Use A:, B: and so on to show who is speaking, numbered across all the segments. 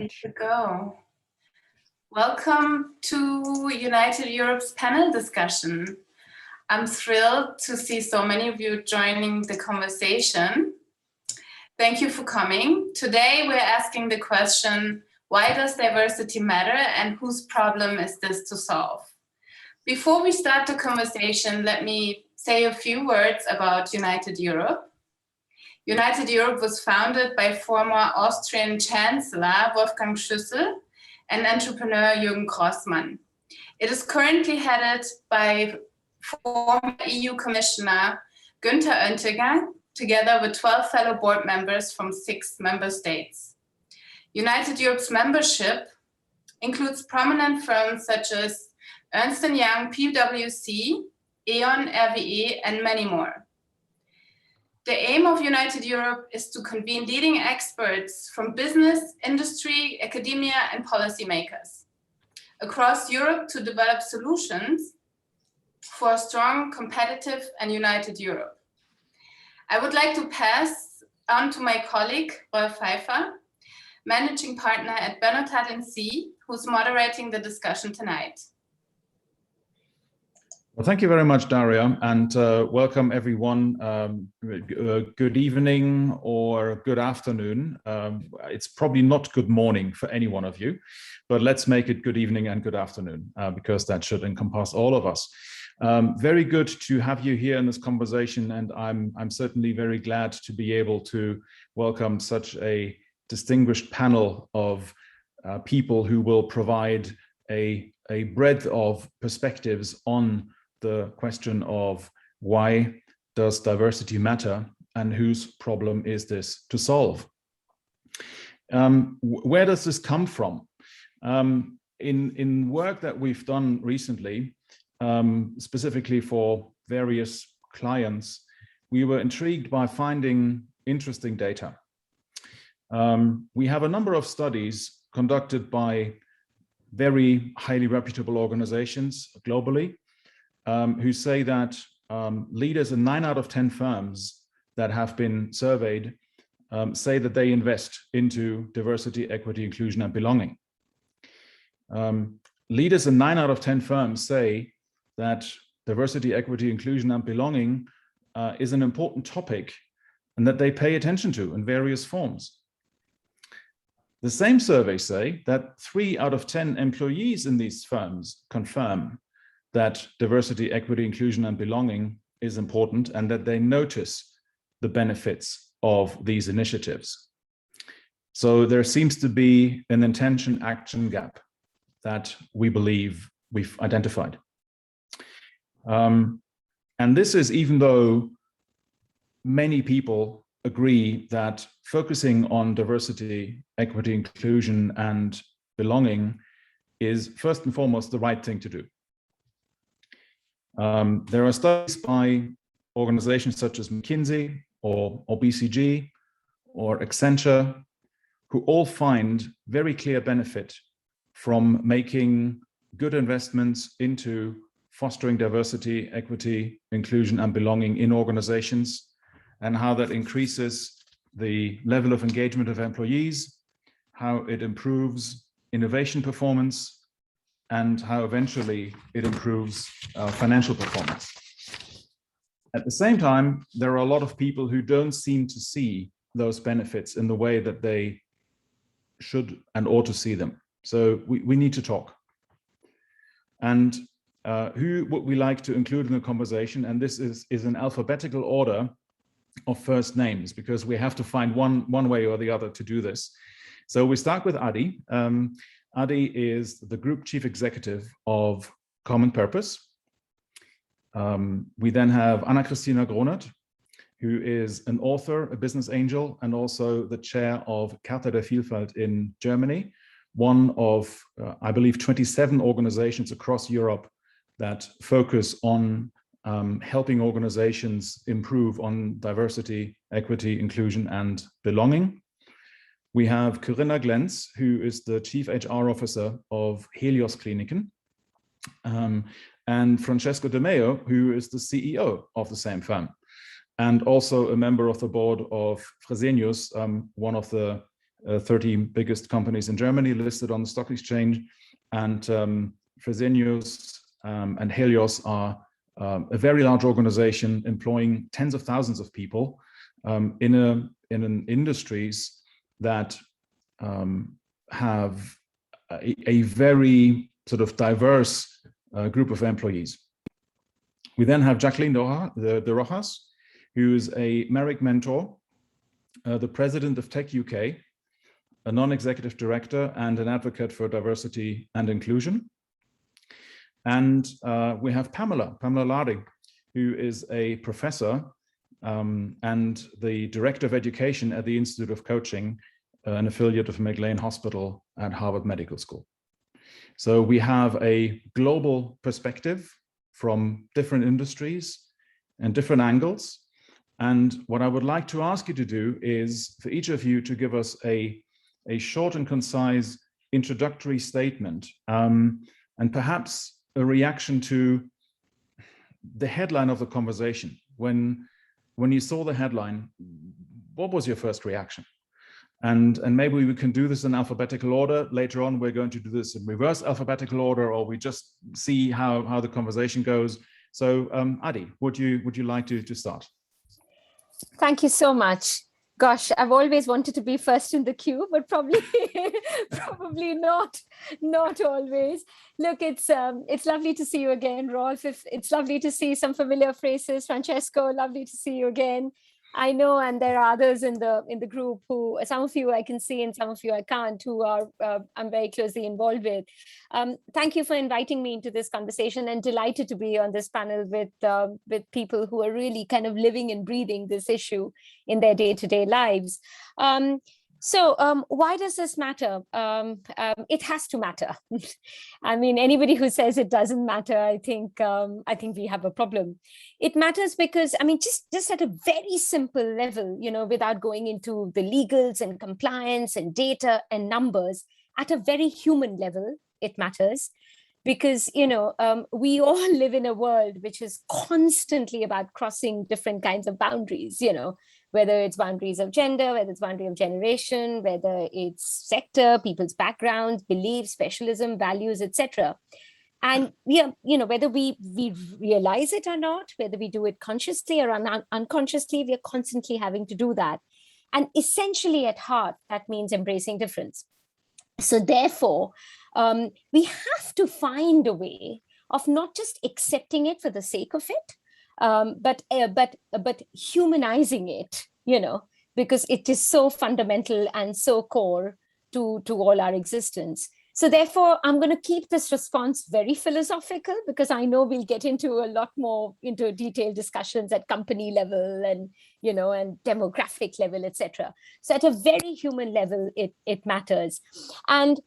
A: Ready to go. Welcome to United Europe's panel discussion. I'm thrilled to see so many of you joining the conversation. Thank you for coming. Today we're asking the question, why does diversity matter and whose problem is this to solve? Before we start the conversation, let me say a few words about United Europe. United Europe was founded by former Austrian Chancellor Wolfgang Schüssel and entrepreneur Jürgen Grossmann. It is currently headed by former EU Commissioner Günther Oettinger, together with 12 fellow board members from 6 member states. United Europe's membership includes prominent firms such as Ernst & Young, PwC, E.ON, RWE, and many more. The aim of United Europe is to convene leading experts from business, industry, academia, and policymakers across Europe to develop solutions for a strong, competitive, and united Europe. I would like to pass on to my colleague, Rolf Pfeiffer, managing partner at Bernard &C, who's moderating the discussion tonight.
B: Well, thank you very much, Daria, and welcome everyone. Good evening or good afternoon. It's probably not good morning for any one of you, but let's make it good evening and good afternoon because that should encompass all of us. Very good to have you here in this conversation, and I'm certainly very glad to be able to welcome such a distinguished panel of people who will provide a breadth of perspectives on the question of why does diversity matter and whose problem is this to solve. Where does this come from? In work that we've done recently, specifically for various clients, we were intrigued by finding interesting data. We have a number of studies conducted by very highly reputable organizations globally, who say that leaders in 9 out of 10 firms that have been surveyed say that they invest into diversity, equity, inclusion, and belonging. Leaders in 9 out of 10 firms say that diversity, equity, inclusion, and belonging is an important topic and that they pay attention to in various forms. The same surveys say that 3 out of 10 employees in these firms confirm that diversity, equity, inclusion, and belonging is important and that they notice the benefits of these initiatives. So there seems to be an intention-action gap that we believe we've identified. And this is even though many people agree that focusing on diversity, equity, inclusion, and belonging is first and foremost the right thing to do. There are studies by organizations such as McKinsey or BCG or Accenture who all find very clear benefit from making good investments into fostering diversity, equity, inclusion, and belonging in organizations, and how that increases the level of engagement of employees, how it improves innovation performance, and how eventually it improves financial performance. At the same time, there are a lot of people who don't seem to see those benefits in the way that they should and ought to see them. So we need to talk. And who would we like to include in the conversation? And this is an alphabetical order of first names, because we have to find one way or the other to do this. So we start with Adi. Adi is the Group Chief Executive of Common Purpose. We then have Anna-Christina Gronert, who is an author, a business angel, and also the chair of Charta der Vielfalt in Germany, one of, I believe, 27 organizations across Europe that focus on helping organizations improve on diversity, equity, inclusion, and belonging. We have Corinna Glenz, who is the Chief HR Officer of Helios Kliniken, and Francesco De Meo, who is the CEO of the same firm, and also a member of the board of Fresenius, one of the 30 biggest companies in Germany listed on the stock exchange, and Fresenius and Helios are a very large organization employing tens of thousands of people in an industries that have a very sort of diverse group of employees. We then have Jacqueline de Rojas, who is a Merrick mentor, the president of Tech UK, a non-executive director and an advocate for diversity and inclusion. And we have Pamela Lari, who is a professor and the director of education at the Institute of Coaching, an affiliate of McLean Hospital at Harvard Medical School. So we have a global perspective from different industries and different angles. And what I would like to ask you to do is for each of you to give us a short and concise introductory statement, and perhaps a reaction to the headline of the conversation. When you saw the headline, what was your first reaction? And maybe we can do this in alphabetical order. Later on, we're going to do this in reverse alphabetical order, or we just see how the conversation goes. So Adi, would you like to start?
C: Thank you so much. Gosh, I've always wanted to be first in the queue, but probably not always. Look, it's lovely to see you again, Rolf. It's lovely to see some familiar faces. Francesco, lovely to see you again. I know, and there are others in the group who, some of you I can see and some of you I can't, who are I'm very closely involved with. Thank you for inviting me into this conversation, and delighted to be on this panel with people who are really kind of living and breathing this issue in their day-to-day lives. So why does this matter? It has to matter. I mean, anybody who says it doesn't matter, I think we have a problem. It matters because, I mean, just at a very simple level, without going into the legals and compliance and data and numbers, at a very human level, it matters. Because, we all live in a world which is constantly about crossing different kinds of boundaries, whether it's boundaries of gender, whether it's boundary of generation, whether it's sector, people's backgrounds, beliefs, specialism, values, etc. And whether we realize it or not, whether we do it consciously or unconsciously, we are constantly having to do that. And essentially at heart, that means embracing difference. So therefore, we have to find a way of not just accepting it for the sake of it, but humanizing it, because it is so fundamental and so core to all our existence. So therefore, I'm going to keep this response very philosophical, because I know we'll get into a lot more into detailed discussions at company level and, and demographic level, etc. So at a very human level, it matters. And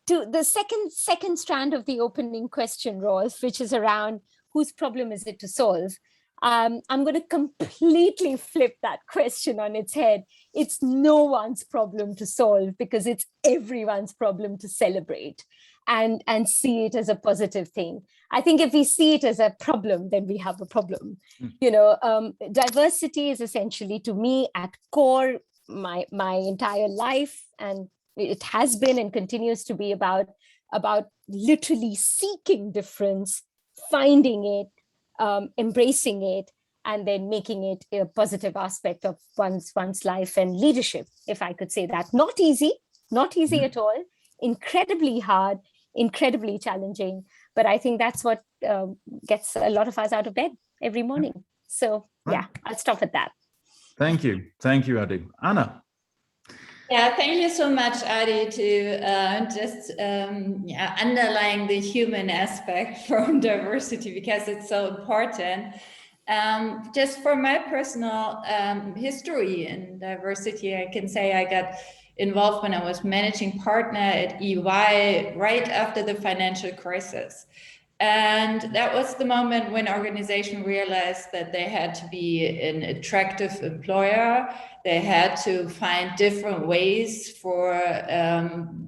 C: to the second strand of the opening question, Rolf, which is around whose problem is it to solve? I'm going to completely flip that question on its head. It's no one's problem to solve, because it's everyone's problem to celebrate and see it as a positive thing. I think if we see it as a problem, then we have a problem. Diversity is essentially, to me, at core my entire life, and it has been and continues to be about literally seeking difference, finding it, embracing it, and then making it a positive aspect of one's life and leadership, if I could say that. Not easy at all, incredibly hard, incredibly challenging, but I think that's what gets a lot of us out of bed every morning. So yeah, I'll stop at that.
B: Thank you, Adi. Anna.
D: Yeah, thank you so much, Adi, to just underlying the human aspect from diversity, because it's so important. Just for my personal history in diversity, I can say I got involved when I was managing partner at EY right after the financial crisis. And that was the moment when organizations realized that they had to be an attractive employer. They had to find different ways for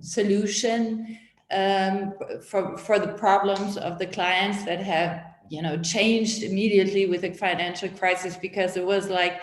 D: solution for the problems of the clients that have, changed immediately with the financial crisis, because it was like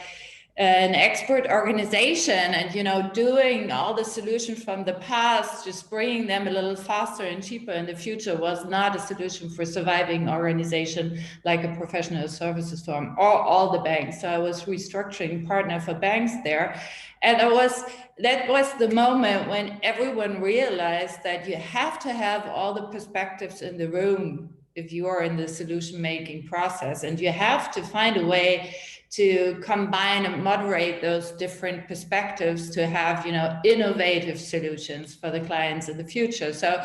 D: an expert organization and, you know, doing all the solutions from the past, just bringing them a little faster and cheaper in the future was not a solution for surviving organization like a professional services firm or all the banks. So I was restructuring partner for banks there. And that was the moment when everyone realized that you have to have all the perspectives in the room if you are in the solution making process, and you have to find a way to combine and moderate those different perspectives to have, you know, innovative solutions for the clients in the future. So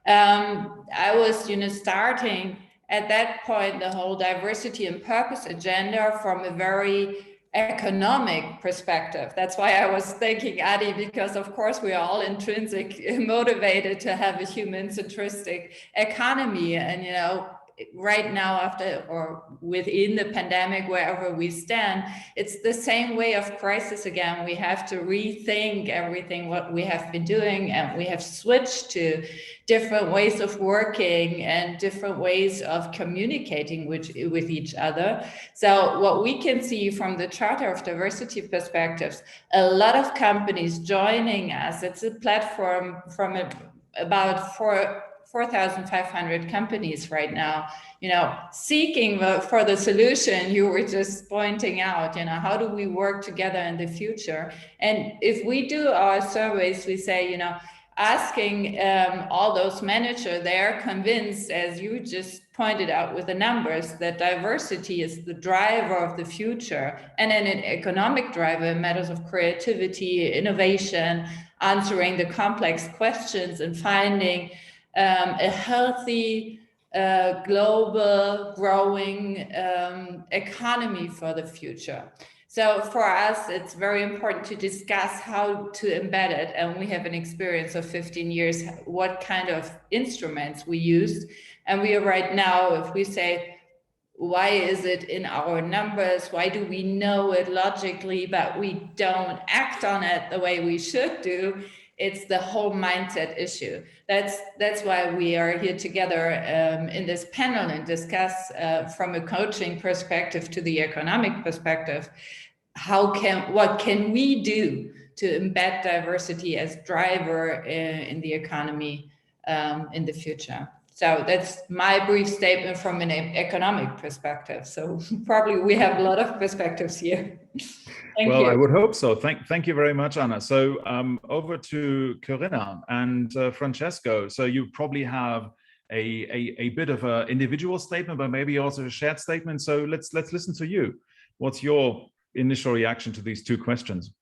D: I was, you know, starting at that point the whole diversity and purpose agenda from a very economic perspective. That's why I was thanking Adi, because of course we are all intrinsic motivated to have a human-centristic economy. And, you know, right now, after or within the pandemic, wherever we stand, it's the same way of crisis again. We have to rethink everything what we have been doing, and we have switched to different ways of working and different ways of communicating with each other. So what we can see from the Charter of Diversity perspectives, a lot of companies joining us. It's a platform from about 4,500 companies right now, you know, seeking for the solution you were just pointing out, you know, how do we work together in the future? And if we do our surveys, we say, you know, asking all those managers, they're convinced, as you just pointed out with the numbers, that diversity is the driver of the future. And then an economic driver in matters of creativity, innovation, answering the complex questions and finding a healthy, global, growing economy for the future. So for us, it's very important to discuss how to embed it. And we have an experience of 15 years, what kind of instruments we used. And we are right now, if we say, why is it in our numbers? Why do we know it logically, but we don't act on it the way we should do? It's the whole mindset issue. That's why we are here together in this panel and discuss from a coaching perspective to the economic perspective, what can we do to embed diversity as driver in the economy in the future. So that's my brief statement from an economic perspective. So probably we have a lot of perspectives here. Thank you.
B: I would hope so. Thank you very much, Anna. So over to Corinna and Francesco. So you probably have a bit of an individual statement, but maybe also a shared statement. So let's listen to you. What's your initial reaction to these two questions?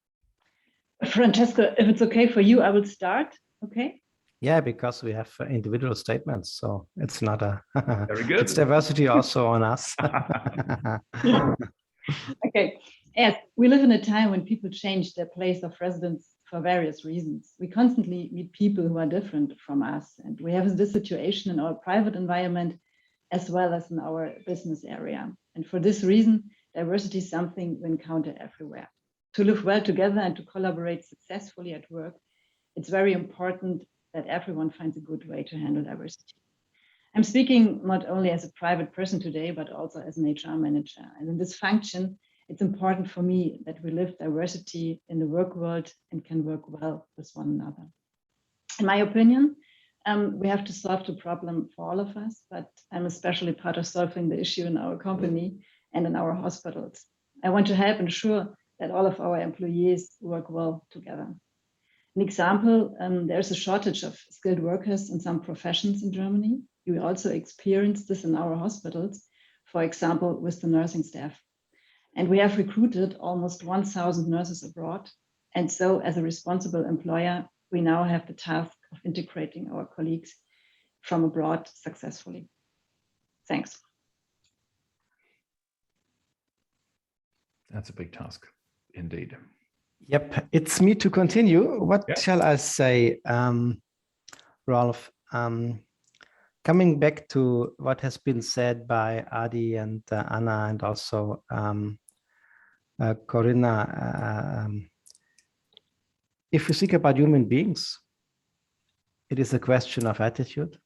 E: Francesco, if it's okay for you, I will start. Okay.
F: Yeah, because we have individual statements, so it's not a
B: very good.
F: It's diversity also on us.
E: Okay. Yes, we live in a time when people change their place of residence for various reasons. We constantly meet people who are different from us, and we have this situation in our private environment as well as in our business area. And for this reason, diversity is something we encounter everywhere. To live well together and to collaborate successfully at work, it's very important that everyone finds a good way to handle diversity. I'm speaking not only as a private person today, but also as an HR manager. And in this function, it's important for me that we live diversity in the work world and can work well with one another. In my opinion, we have to solve the problem for all of us, but I'm especially part of solving the issue in our company and in our hospitals. I want to help ensure that all of our employees work well together. An example, there's a shortage of skilled workers in some professions in Germany. We also experience this in our hospitals, for example, with the nursing staff. And we have recruited almost 1,000 nurses abroad. And so as a responsible employer, we now have the task of integrating our colleagues from abroad successfully. Thanks.
B: That's a big task indeed.
F: Yep, it's me to continue. What shall I say, Rolf? Coming back to what has been said by Adi and Anna and also Corinna, if you think about human beings, it is a question of attitude,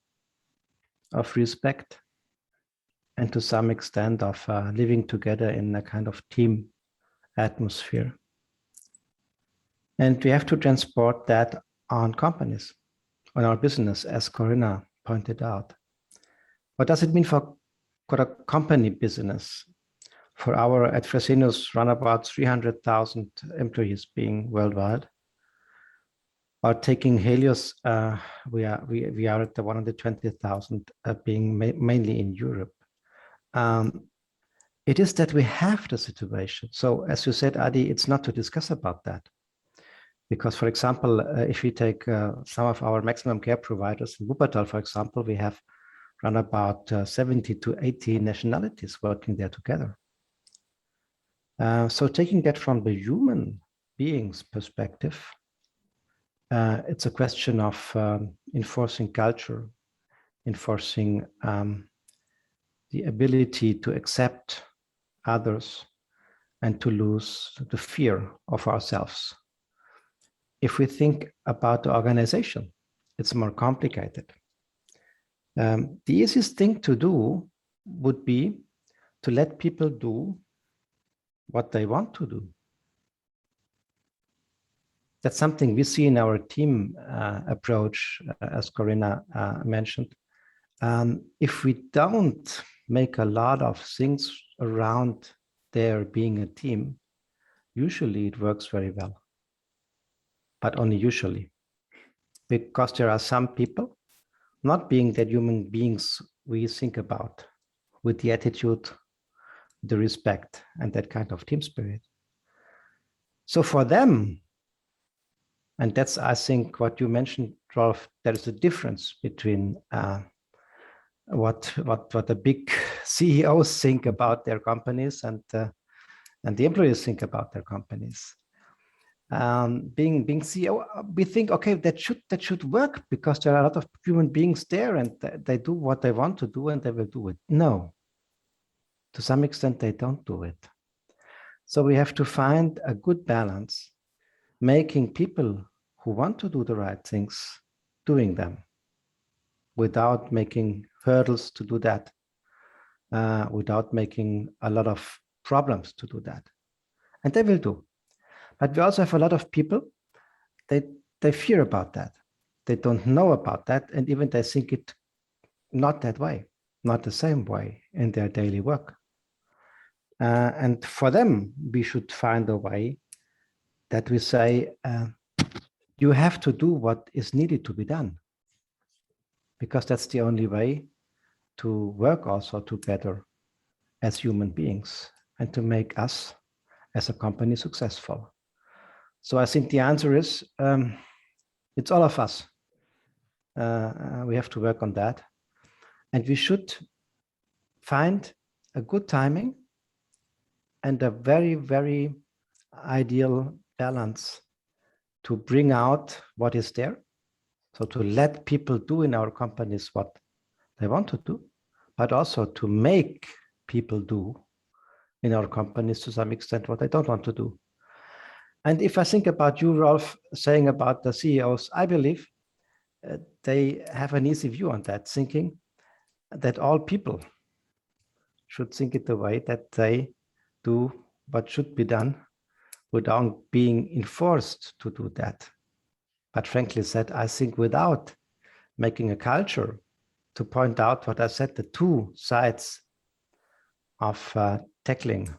F: of respect, and to some extent of living together in a kind of team atmosphere. And we have to transport that on companies, on our business, as Corinna pointed out. What does it mean for a company business? For our, at Fresenius, run about 300,000 employees being worldwide. Or taking Helios, we are at the 120,000 being mainly in Europe. It is that we have the situation. So as you said, Adi, it's not to discuss about that. Because, for example, if we take some of our maximum care providers in Wuppertal, for example, we have run about 70 to 80 nationalities working there together. So taking that from the human being's perspective, it's a question of enforcing culture, enforcing the ability to accept others and to lose the fear of ourselves. If we think about the organization, it's more complicated. The easiest thing to do would be to let people do what they want to do. That's something we see in our team approach, as Corinna mentioned. If we don't make a lot of things around there being a team, usually it works very well, but only usually. Because there are some people, not being that human beings we think about, with the attitude, the respect, and that kind of team spirit. So for them, and that's, I think, what you mentioned, Rolf, there is a difference between what the big CEOs think about their companies and the employees think about their companies. Being CEO, we think, okay, that should work because there are a lot of human beings there and they do what they want to do and they will do it. No, to some extent they don't do it. So we have to find a good balance, making people who want to do the right things, doing them without making hurdles to do that, without making a lot of problems to do that. And they will do. But we also have a lot of people, they fear about that. They don't know about that. And even they think it not that way, not the same way in their daily work. And for them, we should find a way that we say, you have to do what is needed to be done. Because that's the only way to work also together as human beings and to make us as a company successful. So I think the answer is, it's all of us. We have to work on that. And we should find a good timing and a very, very ideal balance to bring out what is there. So to let people do in our companies what they want to do, but also to make people do in our companies to some extent what they don't want to do. And if I think about you, Rolf, saying about the CEOs, I believe they have an easy view on that, thinking that all people should think it the way that they do what should be done without being enforced to do that. But frankly said, I think without making a culture to point out what I said, the two sides of tackling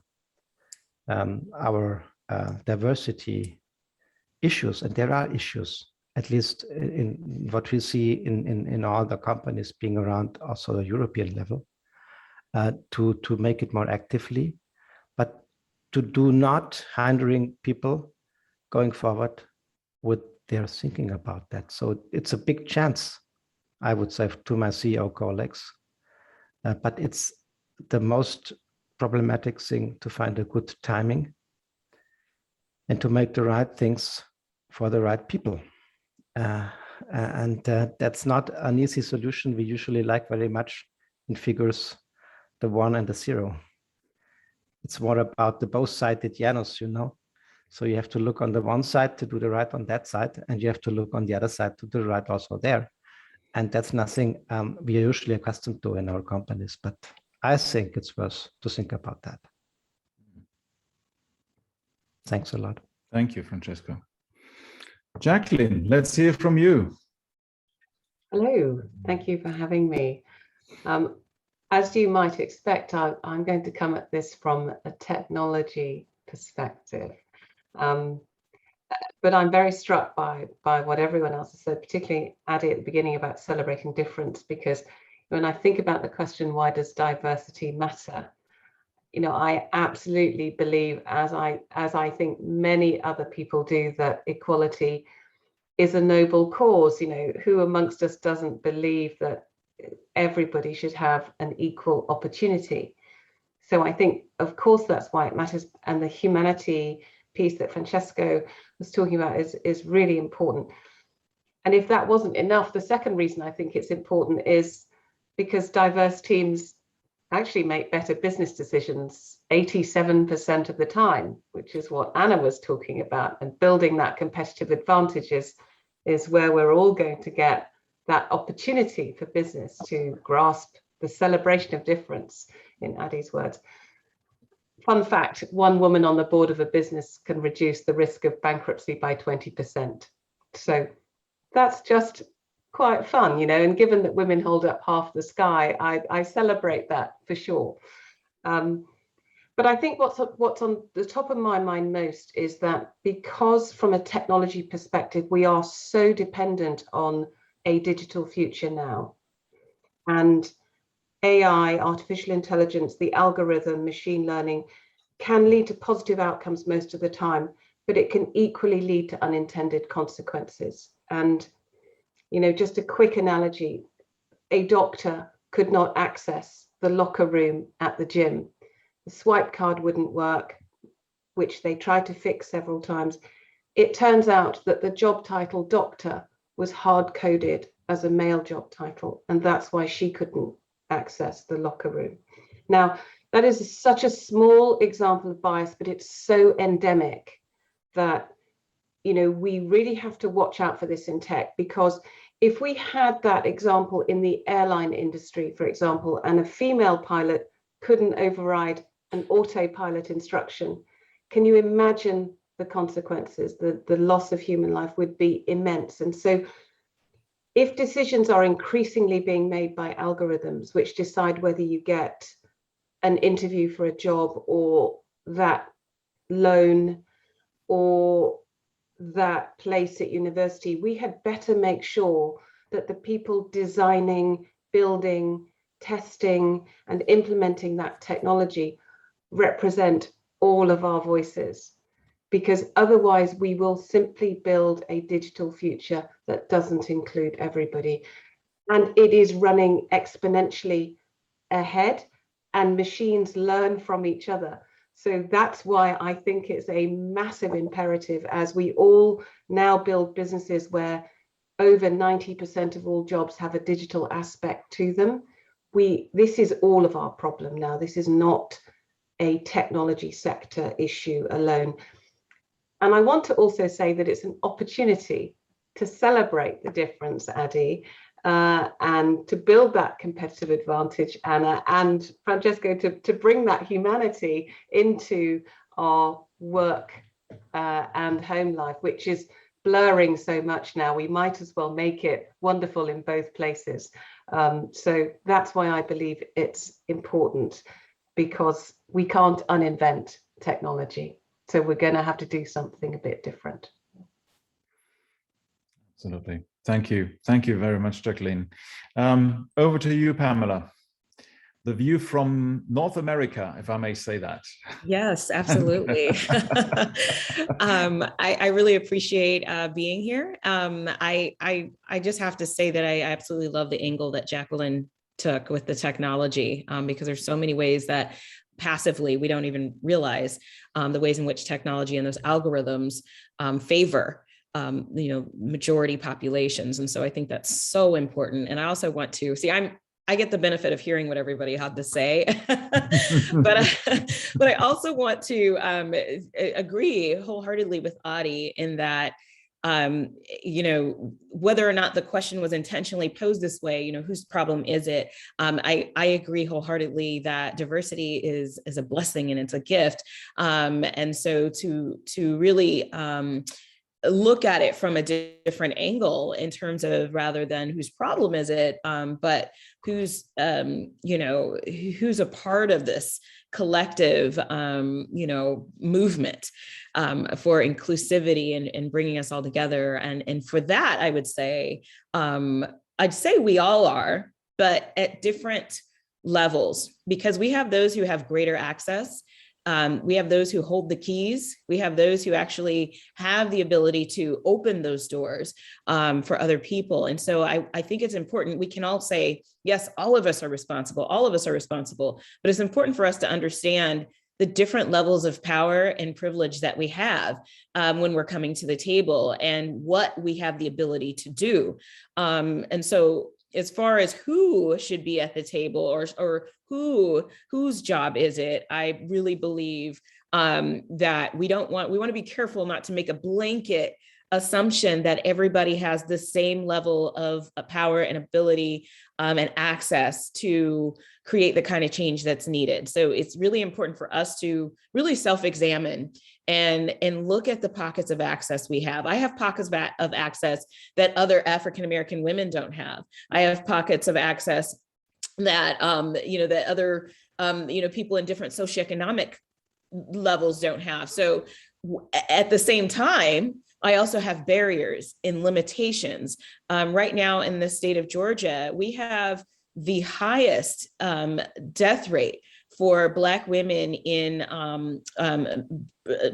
F: our diversity issues, and there are issues, at least in what we see in all the companies being around also the European level, to make it more actively, but to do not hindering people going forward with their thinking about that. So it's a big chance, I would say, to my CEO colleagues, but it's the most problematic thing to find a good timing and to make the right things for the right people. And that's not an easy solution. We usually like very much in figures, the 1 and the 0. It's more about the both-sided Janus, you know. So you have to look on the one side to do the right on that side, and you have to look on the other side to do the right also there. And that's nothing we are usually accustomed to in our companies, but I think it's worth to think about that. Thanks a lot.
B: Thank you, Francesco. Jacqueline, let's hear from you.
G: Hello, thank you for having me. As you might expect, I'm going to come at this from a technology perspective. But I'm very struck by what everyone else has said, particularly Adi at the beginning about celebrating difference, because when I think about the question, why does diversity matter? You know, I absolutely believe, as I think many other people do, that equality is a noble cause. You know, who amongst us doesn't believe that everybody should have an equal opportunity? So I think, of course, that's why it matters. And the humanity piece that Francesco was talking about is really important. And if that wasn't enough, the second reason I think it's important is because diverse teams actually make better business decisions 87% of the time, which is what Anna was talking about. And building that competitive advantage is where we're all going to get that opportunity for business to grasp the celebration of difference, in Adi's words. Fun fact, one woman on the board of a business can reduce the risk of bankruptcy by 20%. So that's just quite fun, you know, and given that women hold up half the sky, I celebrate that for sure. But I think what's on the top of my mind most is that because from a technology perspective, we are so dependent on a digital future now. And AI, artificial intelligence, the algorithm, machine learning can lead to positive outcomes most of the time, but it can equally lead to unintended consequences. And, you know, just a quick analogy, a doctor could not access the locker room at the gym. The swipe card wouldn't work, which they tried to fix several times. It turns out that the job title doctor was hard-coded as a male job title, and that's why she couldn't access the locker room. Now, that is such a small example of bias, but it's so endemic that, you know, we really have to watch out for this in tech, because if we had that example in the airline industry, for example, and a female pilot couldn't override an autopilot instruction, can you imagine the consequences? The loss of human life would be immense. And so if decisions are increasingly being made by algorithms, which decide whether you get an interview for a job or that loan or that place at university, we had better make sure that the people designing, building, testing, and implementing that technology represent all of our voices, because otherwise we will simply build a digital future that doesn't include everybody. And it is running exponentially ahead, and machines learn from each other. So that's why I think it's a massive imperative, as we all now build businesses where over 90% of all jobs have a digital aspect to them. This is all of our problem now. This is not a technology sector issue alone. And I want to also say that it's an opportunity to celebrate the difference, Adi, and to build that competitive advantage, Anna, and Francesco, to bring that humanity into our work and home life, which is blurring so much now. We might as well make it wonderful in both places. So that's why I believe it's important, because we can't uninvent technology. So we're going to have to do something a bit different.
B: Absolutely. Thank you. Thank you very much, Jacqueline. Over to you, Pamela. The view from North America, if I may say that.
H: Yes, absolutely. I really appreciate being here. I just have to say that I absolutely love the angle that Jacqueline took with the technology, because there's so many ways that passively we don't even realize the ways in which technology and those algorithms favor majority populations. And so I think that's so important. And I also want to see, I get the benefit of hearing what everybody had to say, but I also want to agree wholeheartedly with Adi in that you know, whether or not the question was intentionally posed this way, you know, whose problem is it? I agree wholeheartedly that diversity is a blessing and it's a gift. And so to really look at it from a different angle in terms of, rather than whose problem is it, but who's, you know, who's a part of this collective, you know, movement for inclusivity and bringing us all together. And for that, I would say, I'd say we all are, but at different levels, because we have those who have greater access. We have those who hold the keys. We have those who actually have the ability to open those doors for other people. And so I think it's important. We can all say, yes, all of us are responsible. All of us are responsible. But it's important for us to understand the different levels of power and privilege that we have when we're coming to the table and what we have the ability to do. And so as far as who should be at the table or whose job is it, I really believe that we want to be careful not to make a blanket assumption that everybody has the same level of power and ability and access to create the kind of change that's needed. So it's really important for us to really self-examine and look at the pockets of access we have. I have pockets of access that other African-American women don't have. I have pockets of access that, you know, that other, you know, people in different socioeconomic levels don't have. So at the same time, I also have barriers and limitations. Right now in the state of Georgia, we have the highest death rate for Black women in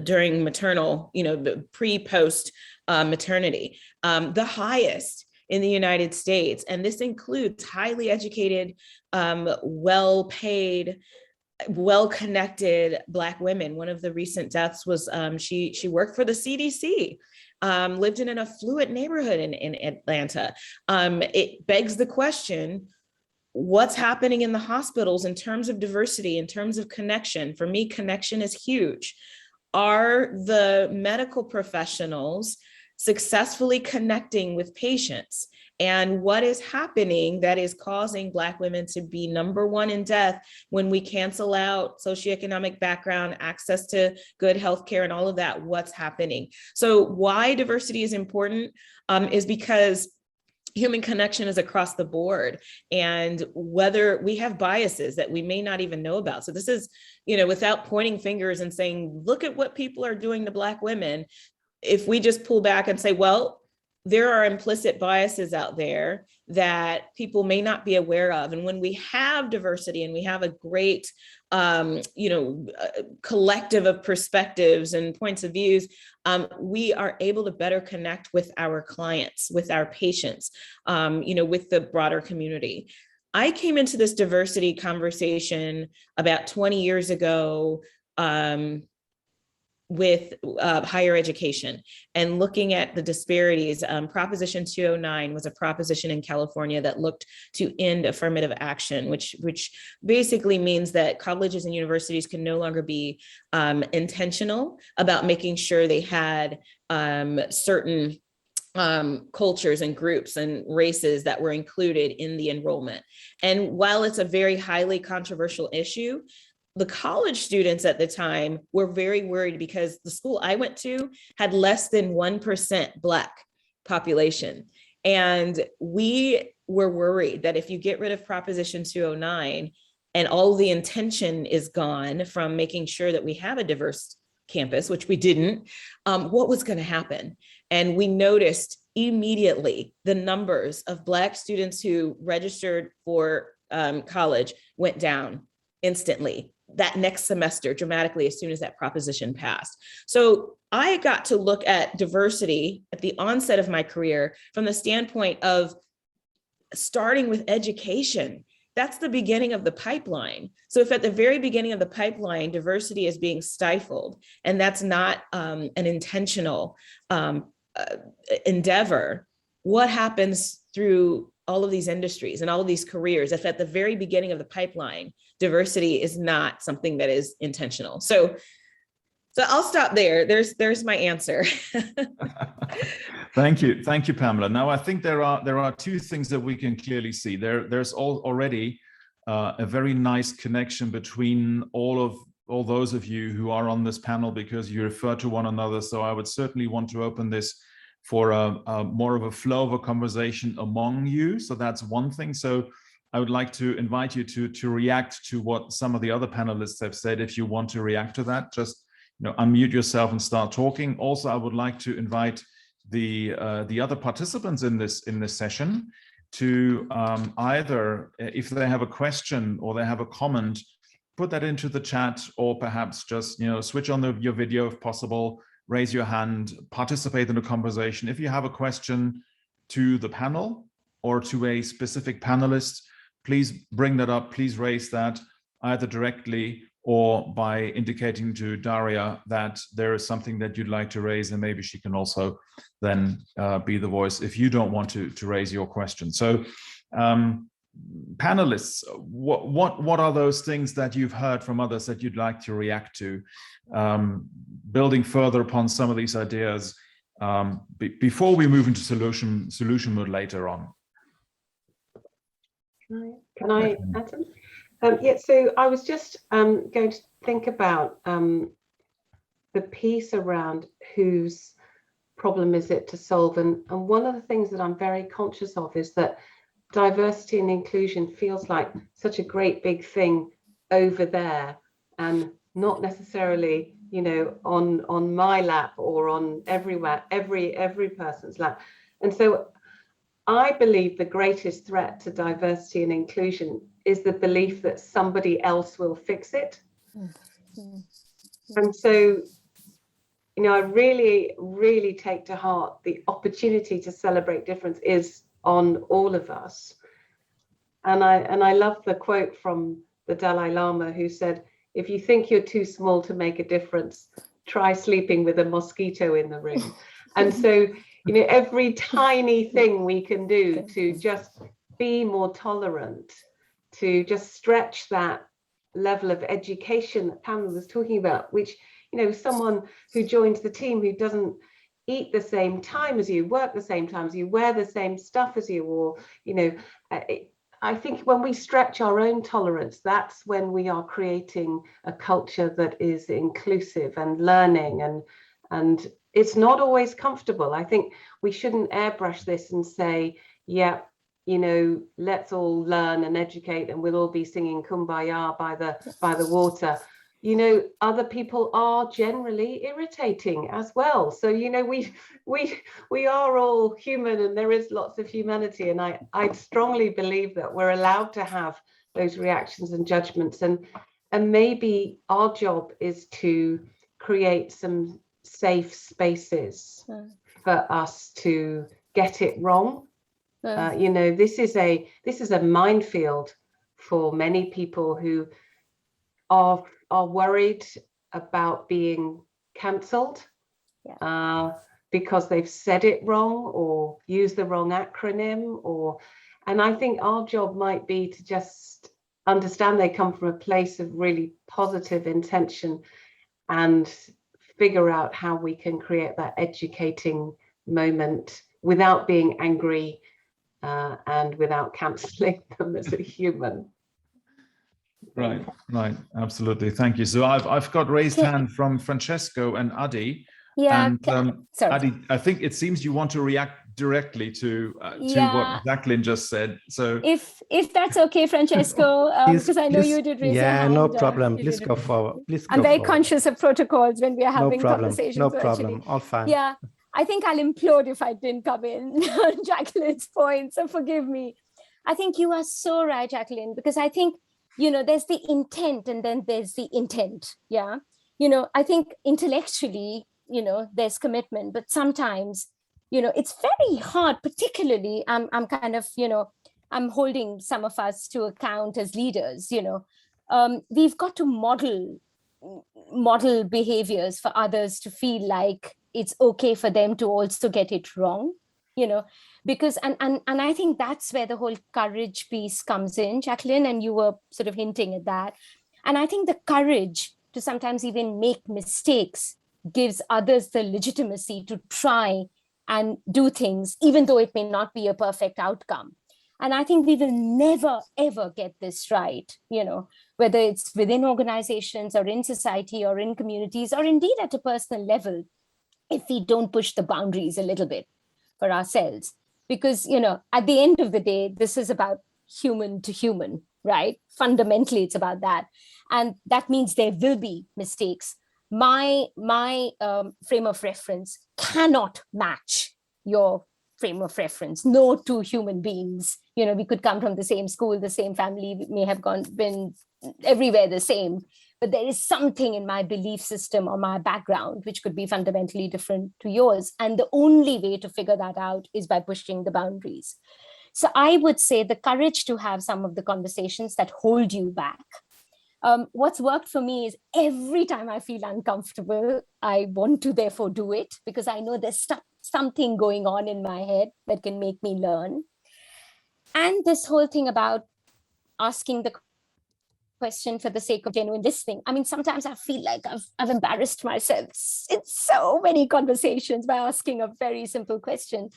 H: during maternal, you know, pre-post maternity, the highest in the United States. And this includes highly educated, well-paid, well-connected Black women. One of the recent deaths was she worked for the CDC, lived in an affluent neighborhood in Atlanta. It begs the question, what's happening in the hospitals in terms of diversity, in terms of connection? For me, connection is huge. Are the medical professionals successfully connecting with patients? And what is happening that is causing Black women to be number one in death when we cancel out socioeconomic background, access to good healthcare and all of that? What's happening? So why diversity is important is because human connection is across the board, and whether we have biases that we may not even know about. So this is, you know, without pointing fingers and saying, look at what people are doing to Black women. If we just pull back and say, well, there are implicit biases out there that people may not be aware of. And when we have diversity and we have a great, you know, collective of perspectives and points of views, we are able to better connect with our clients, with our patients, you know, with the broader community. I came into this diversity conversation about 20 years ago, with higher education and looking at the disparities. Proposition 209 was a proposition in California that looked to end affirmative action, which basically means that colleges and universities can no longer be intentional about making sure they had certain cultures and groups and races that were included in the enrollment. And while it's a very highly controversial issue, the college students at the time were very worried because the school I went to had less than 1% Black population. And we were worried that if you get rid of Proposition 209 and all the intention is gone from making sure that we have a diverse campus, which we didn't, what was going to happen? And we noticed immediately the numbers of Black students who registered for college went down instantly that next semester dramatically as soon as that proposition passed. So I got to look at diversity at the onset of my career from the standpoint of starting with education. That's the beginning of the pipeline. So if at the very beginning of the pipeline, diversity is being stifled, and that's not an intentional endeavor, what happens through all of these industries and all of these careers if at the very beginning of the pipeline, diversity is not something that is intentional? So I'll stop there. There's my answer.
B: Thank you, Pamela. Now, I think there are two things that we can clearly see. There's already a very nice connection between all those of you who are on this panel, because you refer to one another. So I would certainly want to open this for a more of a flow of a conversation among you. So that's one thing. So I would like to invite you to react to what some of the other panelists have said. If you want to react to that, just unmute yourself and start talking. Also, I would like to invite the other participants in this session to either, if they have a question or they have a comment, put that into the chat, or perhaps just switch on your video if possible, raise your hand, participate in the conversation. If you have a question to the panel or to a specific panelist, please bring that up, please raise that either directly or by indicating to Daria that there is something that you'd like to raise, and maybe she can also then be the voice if you don't want to raise your question. So panelists, what are those things that you've heard from others that you'd like to react to, building further upon some of these ideas before we move into solution mode later on?
G: Can I add something? Yeah, so I was just going to think about the piece around whose problem is it to solve. And one of the things that I'm very conscious of is that diversity and inclusion feels like such a great big thing over there, and not necessarily, on my lap or on everywhere, every person's lap. And so I believe the greatest threat to diversity and inclusion is the belief that somebody else will fix it. And so, I really, really take to heart the opportunity to celebrate difference is on all of us. And I love the quote from the Dalai Lama, who said, if you think you're too small to make a difference, try sleeping with a mosquito in the room. And so, every tiny thing we can do to just be more tolerant, to just stretch that level of education that Pamela was talking about, which, someone who joins the team who doesn't eat the same time as you, work the same time as you, wear the same stuff as you, or, I think when we stretch our own tolerance, that's when we are creating a culture that is inclusive and learning, and it's not always comfortable. I think we shouldn't airbrush this and say, yeah, let's all learn and educate and we'll all be singing Kumbaya by the water. Other people are generally irritating as well. So, we are all human, and there is lots of humanity. And I strongly believe that we're allowed to have those reactions and judgments. And maybe our job is to create some safe spaces for us to get it wrong. This is a minefield for many people who are worried about being cancelled because they've said it wrong or used the wrong acronym, and I think our job might be to just understand they come from a place of really positive intention and figure out how we can create that educating moment without being angry and without cancelling them as a human.
B: Right, absolutely. Thank you. So I've got raised hand from Francesco and Adi.
C: Yeah.
B: And
C: sorry.
B: Adi, I think it seems you want to react directly to what Jacqueline just said. So
C: if that's okay, Francesco, because I know you did raise your hand.
F: No problem. Please go forward.
C: I'm very conscious of protocols when we are having conversations.
F: No problem. All fine.
C: Yeah, I think I'll implode if I didn't come in on Jacqueline's point. So forgive me. I think you are so right, Jacqueline, because I think, there's the intent and then there's the intent. Yeah. I think intellectually, there's commitment, but sometimes, it's very hard, particularly I'm kind of, I'm holding some of us to account as leaders, we've got to model behaviors for others to feel like it's okay for them to also get it wrong, because and I think that's where the whole courage piece comes in, Jacqueline, and you were sort of hinting at that. And I think the courage to sometimes even make mistakes gives others the legitimacy to try and do things, even though it may not be a perfect outcome. And I think we will never, ever get this right, whether it's within organizations or in society or in communities or indeed at a personal level, if we don't push the boundaries a little bit for ourselves. Because, at the end of the day, this is about human to human, right? Fundamentally, it's about that. And that means there will be mistakes. My frame of reference cannot match your frame of reference. No two human beings, we could come from the same school, the same family, we may have been everywhere the same, but there is something in my belief system or my background which could be fundamentally different to yours. And the only way to figure that out is by pushing the boundaries. So I would say the courage to have some of the conversations that hold you back. What's worked for me is every time I feel uncomfortable, I want to therefore do it, because I know there's something going on in my head that can make me learn. And this whole thing about asking the question for the sake of genuine listening. I mean, sometimes I feel like I've embarrassed myself in so many conversations by asking a very simple question,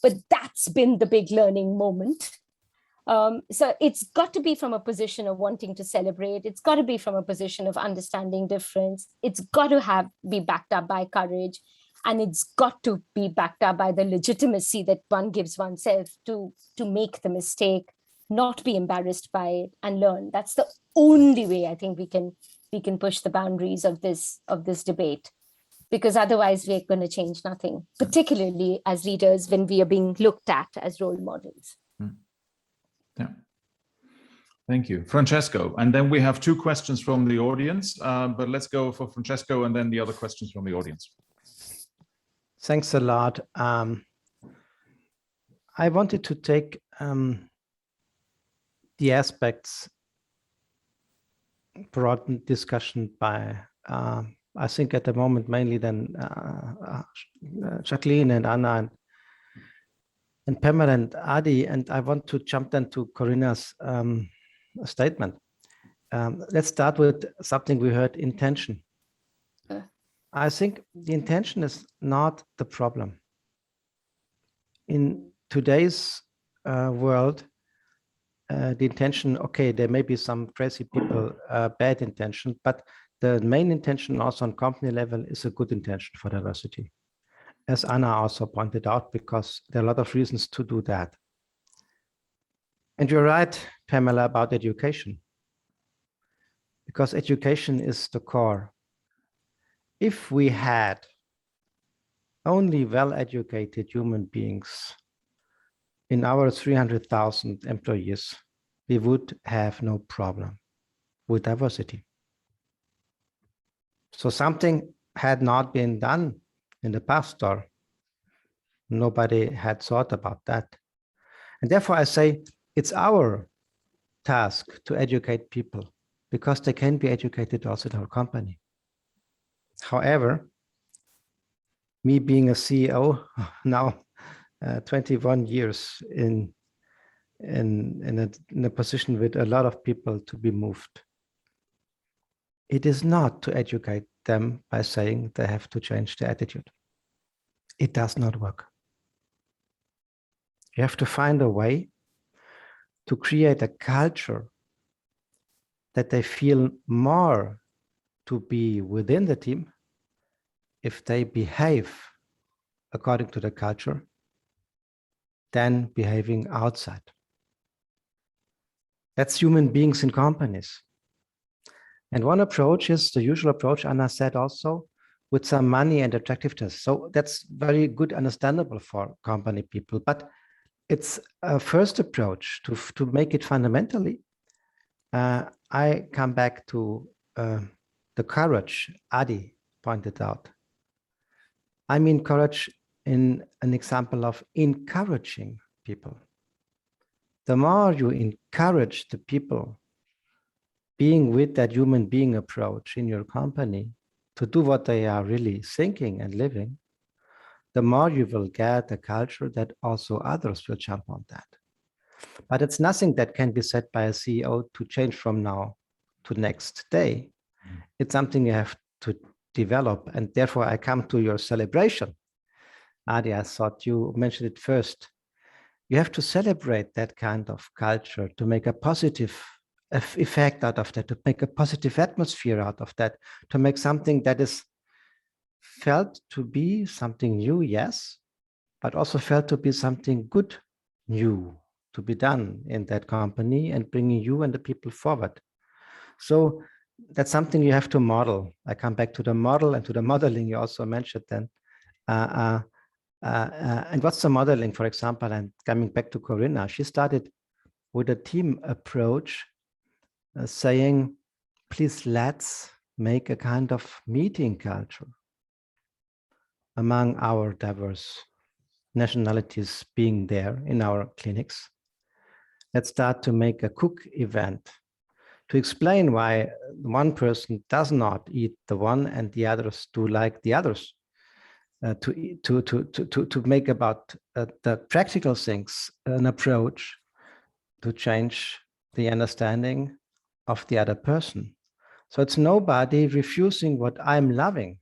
C: but that's been the big learning moment. So it's got to be from a position of wanting to celebrate. It's got to be from a position of understanding difference. It's got to be backed up by courage. And it's got to be backed up by the legitimacy that one gives oneself to make the mistake, not be embarrassed by it, and learn. That's the only way I think we can push the boundaries of this debate, because otherwise we're going to change nothing, particularly as leaders when we are being looked at as role models.
B: Yeah. Thank you, Francesco. And then we have two questions from the audience, but let's go for Francesco and then the other questions from the audience.
F: Thanks a lot. I wanted to take the aspects brought in discussion by, I think at the moment, mainly then Jacqueline and Anna and Pamela and Adi, and I want to jump then to Corinna's statement. Let's start with something we heard, intention. I think the intention is not the problem. In today's world, the intention, okay, there may be some crazy people, bad intention, but the main intention also on company level is a good intention for diversity. As Anna also pointed out, because there are a lot of reasons to do that. And you're right, Pamela, about education, because education is the core. If we had only well-educated human beings in our 300,000 employees, we would have no problem with diversity. So something had not been done in the past, or nobody had thought about that. And therefore I say it's our task to educate people, because they can be educated also in our company. However, me being a CEO now, 21 years in a position with a lot of people to be moved, it is not to educate them by saying they have to change their attitude. It does not work. You have to find a way to create a culture that they feel more to be within the team if they behave according to the culture than behaving outside. That's human beings in companies. And one approach is the usual approach, Anna said also, with some money and attractiveness. So that's very good, understandable for company people, but it's a first approach to make it fundamentally. I come back to the courage Adi pointed out. I mean courage in an example of encouraging people. The more you encourage the people being with that human being approach in your company to do what they are really thinking and living, the more you will get a culture that also others will jump on that. But it's nothing that can be said by a CEO to change from now to next day. It's something you have to develop. And therefore I come to your celebration. Adi, I thought you mentioned it first. You have to celebrate that kind of culture to make a positive effect out of that, to make a positive atmosphere out of that, to make something that is felt to be something new, yes, but also felt to be something good, new, to be done in that company and bringing you and the people forward. So that's something you have to model. I come back to the model and to the modeling you also mentioned then. And what's the modeling, for example, and coming back to Corinna, she started with a team approach saying, please, let's make a kind of meeting culture among our diverse nationalities being there in our clinics. Let's start to make a cook event to explain why one person does not eat the one and the others do like the others. To make about the practical things an approach to change the understanding of the other person. So it's nobody refusing what I'm loving.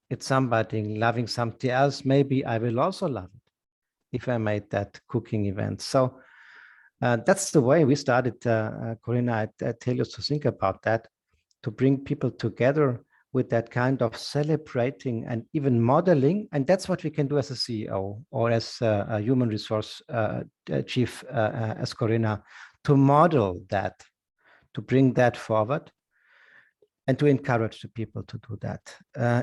F: It's somebody loving something else. Maybe I will also love it if I made that cooking event. So that's the way we started, Corinna. I tell you to think about that, to bring people together with that kind of celebrating and even modeling. And that's what we can do as a CEO or as a human resource chief, as Corinna, to model that, to bring that forward and to encourage the people to do that.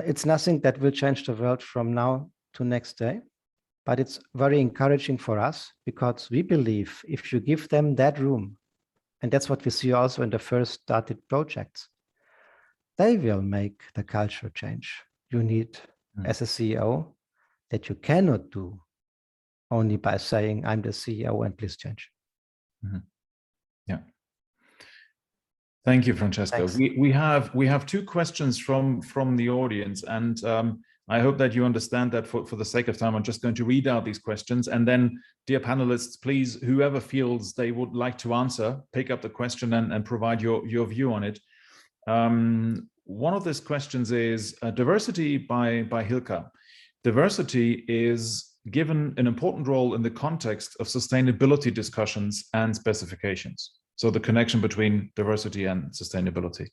F: It's nothing that will change the world from now to next day, but it's very encouraging for us because we believe if you give them that room, and that's what we see also in the first started projects, they will make the culture change. You need, as a CEO, that you cannot do only by saying, I'm the CEO and please change.
B: Mm-hmm. Yeah. Thank you, Francesca. We have two questions from the audience, and I hope that you understand that for the sake of time, I'm just going to read out these questions, and then, dear panelists, please, whoever feels they would like to answer, pick up the question and provide your view on it. One of these questions is diversity by Hilka. Diversity is given an important role in the context of sustainability discussions and specifications. So the connection between diversity and sustainability.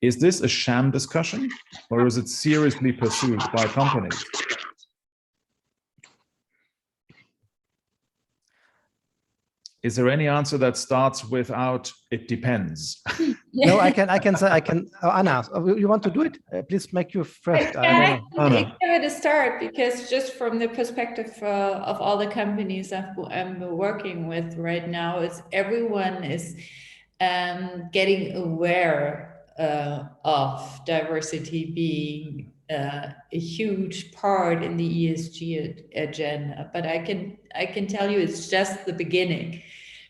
B: Is this a sham discussion, or is it seriously pursued by companies? Is there any answer that starts without "it depends"?
F: No, I can oh, Anna, you want to do it? Please make you first.
D: I give it a start, because just from the perspective of all the companies I'm working with right now, everyone is getting aware of diversity being a huge part in the ESG agenda. But I can tell you it's just the beginning,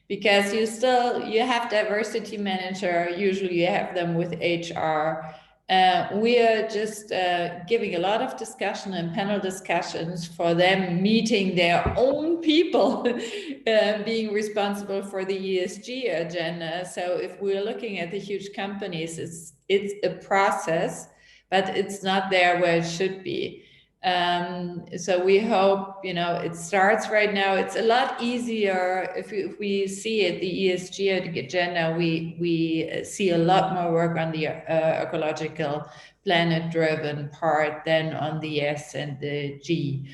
D: because you have diversity manager, usually you have them with HR. We are just giving a lot of discussion and panel discussions for them, meeting their own people, being responsible for the ESG agenda. So if we're looking at the huge companies, it's a process, but it's not there where it should be. So we hope, it starts right now. It's a lot easier if we see it, the ESG agenda, we see a lot more work on the ecological, planet-driven part than on the S and the G,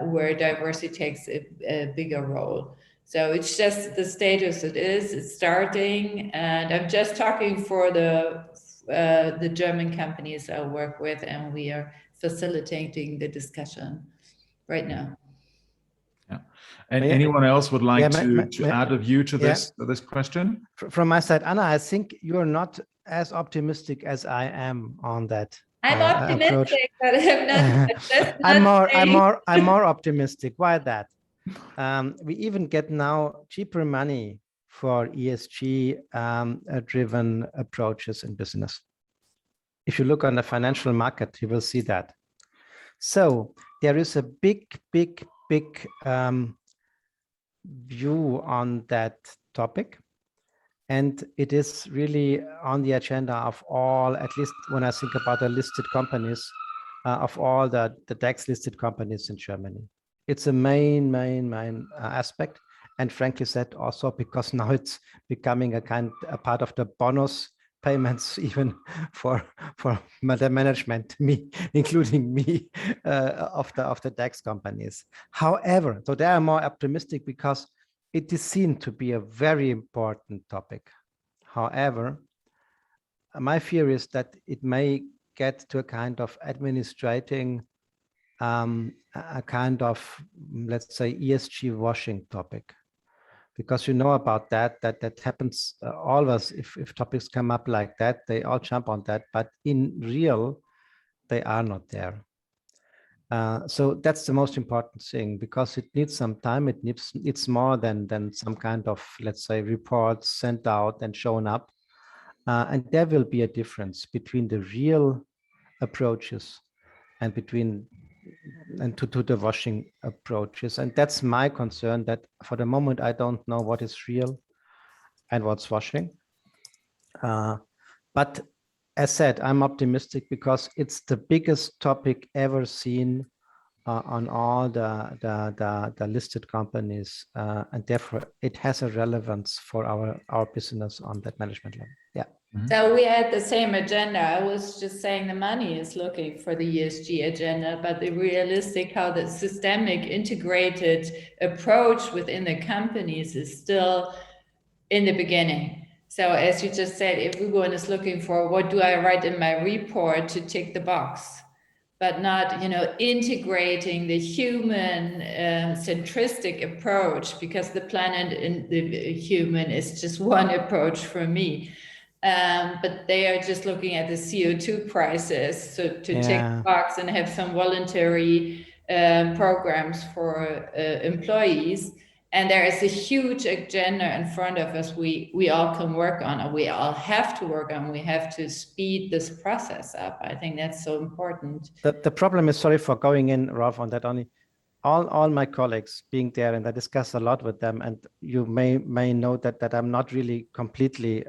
D: where diversity takes a bigger role. So it's just the status it is, it's starting, and I'm just talking for the German companies I work with, and we are facilitating the discussion right now.
B: Yeah. And anyone else would like to add a view to this question?
F: From my side, Anna, I think you're not as optimistic as I am on that.
D: I'm optimistic, but I'm not.
F: I'm more optimistic. Why that? We even get now cheaper money for ESG driven approaches in business. If you look on the financial market, you will see that. So there is a big view on that topic. And it is really on the agenda of all, at least when I think about the listed companies, of all the DAX listed companies in Germany. It's a main aspect. And frankly said, also because now it's becoming a part of the bonus payments, even for the management, including me, of the DAX companies. However, so they are more optimistic because it is seen to be a very important topic. However, my fear is that it may get to a kind of administrating a kind of, let's say, ESG washing topic. Because you know about that happens always. If topics come up like that, they all jump on that, but in real, they are not there. So that's the most important thing, because it needs some time. It's more than some kind of, let's say, reports sent out and shown up. And there will be a difference between the real approaches and to the washing approaches. And that's my concern, that for the moment, I don't know what is real and what's washing. But as said, I'm optimistic because it's the biggest topic ever seen on all the listed companies. And therefore, it has a relevance for our business on that management level. Yeah.
D: So we had the same agenda. I was just saying the money is looking for the ESG agenda, but the realistic, how the systemic integrated approach within the companies is still in the beginning. So as you just said, everyone is looking for, what do I write in my report to tick the box, but not, integrating the human centristic approach, because the planet and the human is just one approach for me. But they are just looking at the CO2 prices, so to tick the box and have some voluntary programs for employees. And there is a huge agenda in front of us we all can work on, or we all have to work on. We have to speed this process up. I think that's so important.
F: The problem is, sorry for going in, Rolf, on that only. All my colleagues being there, and I discuss a lot with them, and you may know that I'm not really completely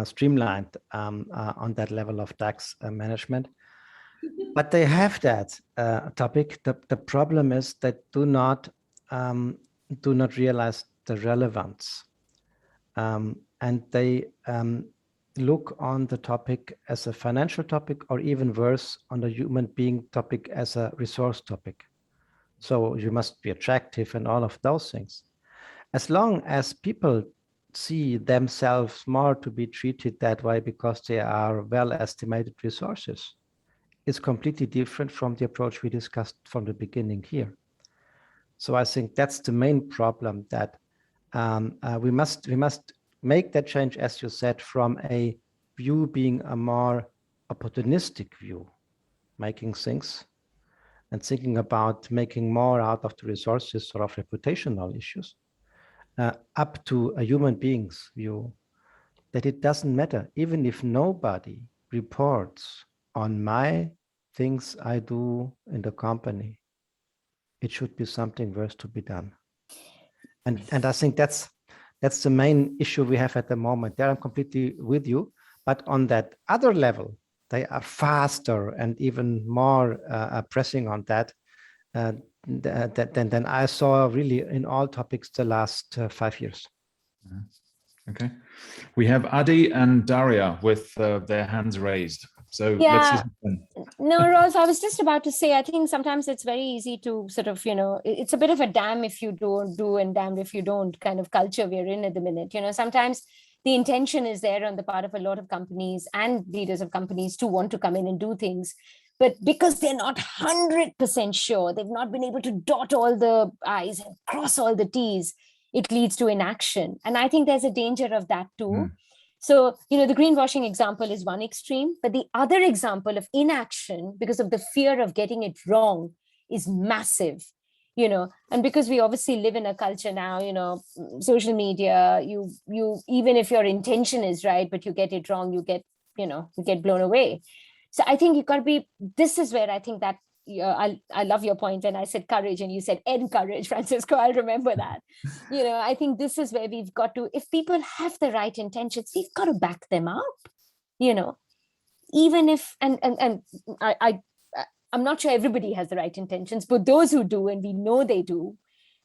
F: streamlined on that level of tax management. But they have that topic. The problem is they do not realize the relevance, and they look on the topic as a financial topic, or even worse, on the human being topic as a resource topic. So you must be attractive and all of those things. As long as people see themselves more to be treated that way because they are well estimated resources, it's completely different from the approach we discussed from the beginning here. So I think that's the main problem, that we must make that change, as you said, from a view being a more opportunistic view, making things and thinking about making more out of the resources or of reputational issues, up to a human being's view, that it doesn't matter, even if nobody reports on my things I do in the company, it should be something worth to be done. And I think that's the main issue we have at the moment. There I'm completely with you, but on that other level, they are faster and even more pressing on that than I saw really in all topics the last 5 years.
B: Okay, we have Adi and Daria with their hands raised. So
C: yeah.
B: Let's
C: No, Rose, I was just about to say, I think sometimes it's very easy to sort of, it's a bit of a damn if you don't do and damned if you don't kind of culture we're in at the minute. Sometimes the intention is there on the part of a lot of companies and leaders of companies to want to come in and do things. But because they're not 100% sure, they've not been able to dot all the I's and cross all the T's, it leads to inaction. And I think there's a danger of that too. So, the greenwashing example is one extreme, but the other example of inaction because of the fear of getting it wrong is massive, and because we obviously live in a culture now, social media, you even if your intention is right, but you get it wrong, you get blown away. So I think this is where I think that, I love your point when I said courage and you said encourage, Francisco, I'll remember that. I think this is where we've got to, if people have the right intentions, we've got to back them up. even if, I'm not sure everybody has the right intentions, but those who do, and we know they do,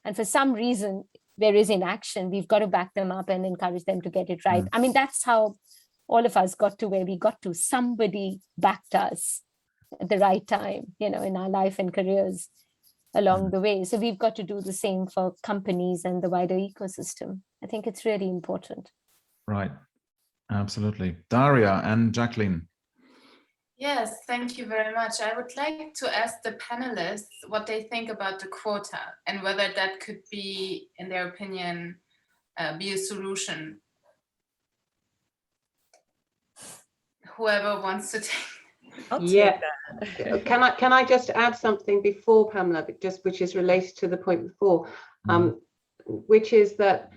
C: and for some reason there is inaction, we've got to back them up and encourage them to get it right. I mean, that's how all of us got to where we got to. Somebody backed us at the right time, in our life and careers along the way. So we've got to do the same for companies and the wider ecosystem. I think it's really important.
B: Right. Absolutely. Daria and Jacqueline.
A: Yes, thank you very much. I would like to ask the panelists what they think about the quota and whether that could be, in their opinion, be a solution. Whoever wants to take.
G: I'll take that. Can I just add something before Pamela, which is related to the point before, which is that,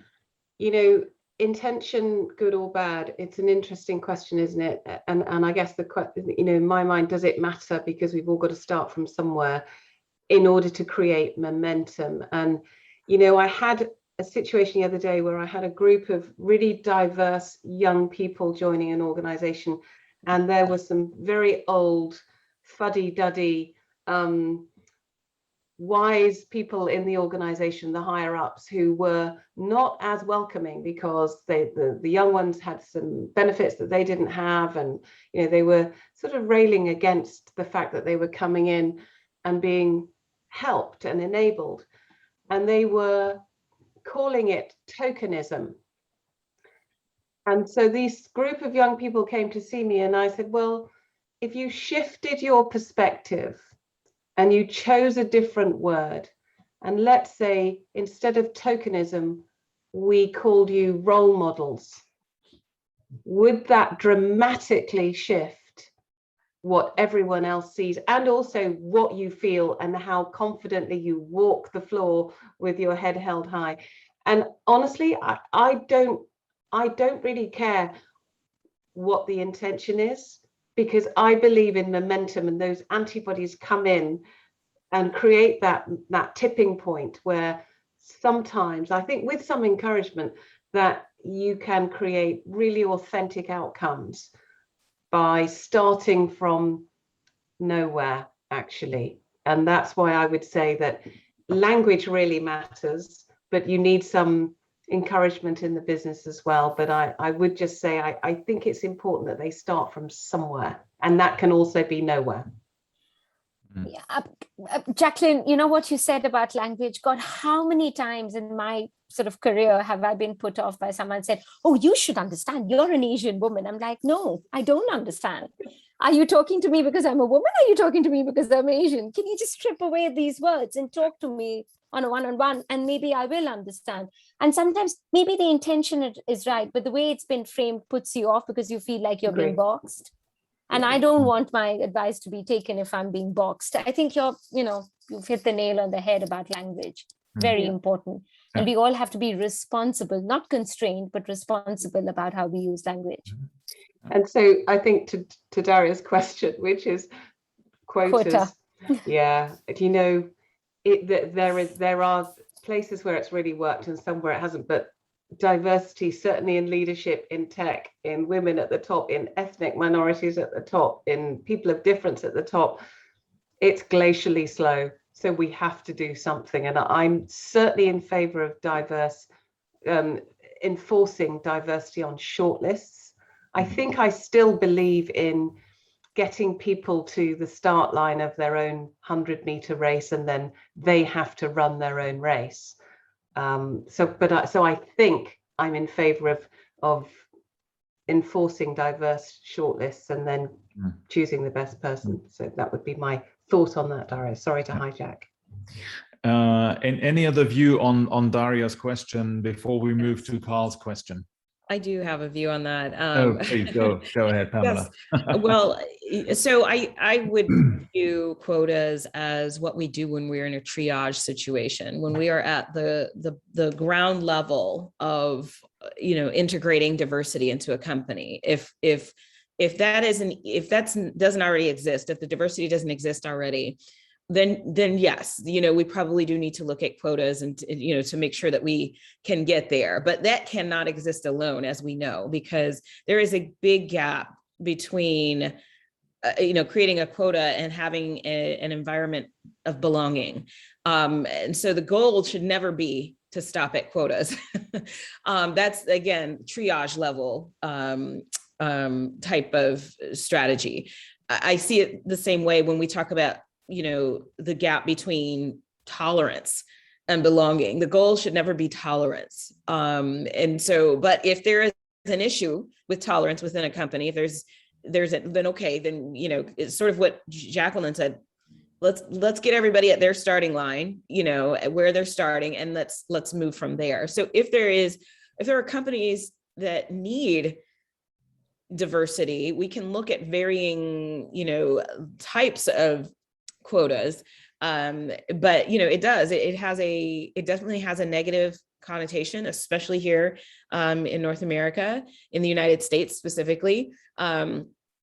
G: intention, good or bad, it's an interesting question, isn't it? And I guess in my mind, does it matter? Because we've all got to start from somewhere in order to create momentum. And, I had a situation the other day where I had a group of really diverse young people joining an organization, and there was some very old, fuddy-duddy, wise people in the organization, the higher ups, who were not as welcoming because the young ones had some benefits that they didn't have, and they were sort of railing against the fact that they were coming in and being helped and enabled, and they were calling it tokenism. And so this group of young people came to see me, and I said, well, if you shifted your perspective and you chose a different word, and let's say instead of tokenism, we called you role models, would that dramatically shift what everyone else sees, and also what you feel and how confidently you walk the floor with your head held high? And honestly, I don't really care what the intention is, because I believe in momentum, and those antibodies come in and create that tipping point where sometimes, I think with some encouragement, that you can create really authentic outcomes by starting from nowhere, actually. And that's why I would say that language really matters, but you need some encouragement in the business as well. But I would just say I think it's important that they start from somewhere, and that can also be nowhere.
C: Jacqueline, what you said about language, God, how many times in my sort of career have I been put off by someone said, oh, you should understand, you're an Asian woman. I'm like, no, I don't understand. Are you talking to me because I'm a woman? Are you talking to me because I'm Asian? Can you just strip away these words and talk to me on a one-on-one, and maybe I will understand. And sometimes maybe the intention is right, but the way it's been framed puts you off because you feel like you're being boxed. And I don't want my advice to be taken if I'm being boxed. I think you've hit the nail on the head about language. Very important. And we all have to be responsible, not constrained, but responsible about how we use language.
G: And so I think to Daria's question, which is quotas. Yeah, there are places where it's really worked and some where it hasn't, but diversity, certainly in leadership, in tech, in women at the top, in ethnic minorities at the top, in people of difference at the top, it's glacially slow. So we have to do something. And I'm certainly in favor of enforcing diversity on shortlists. I think I still believe in getting people to the start line of their own 100-meter race, and then they have to run their own race. So I think I'm in favor of enforcing diverse shortlists and then choosing the best person. So that would be my thought on that, Daria. Sorry to hijack.
B: And any other view on Daria's question before we move to Carl's question?
H: I do have a view on that.
B: Please go ahead, Pamela.
H: Yes. Well, so I would view quotas as what we do when we're in a triage situation, when we are at the ground level of integrating diversity into a company. If that doesn't already exist, if the diversity doesn't exist already, then yes, we probably do need to look at quotas and, to make sure that we can get there. But that cannot exist alone, as we know, because there is a big gap between creating a quota and having an environment of belonging. And so the goal should never be to stop at quotas. That's, again, triage level type of strategy. I see it the same way when we talk about, the gap between tolerance and belonging. The goal should never be tolerance. And so, but if there is an issue with tolerance within a company, if then okay, then, it's sort of what Jacqueline said. Let's get everybody at their starting line, where they're starting, and let's move from there. So if there are companies that need diversity, we can look at varying, types of quotas. But it definitely has a negative connotation, especially here in North America, in the United States specifically. And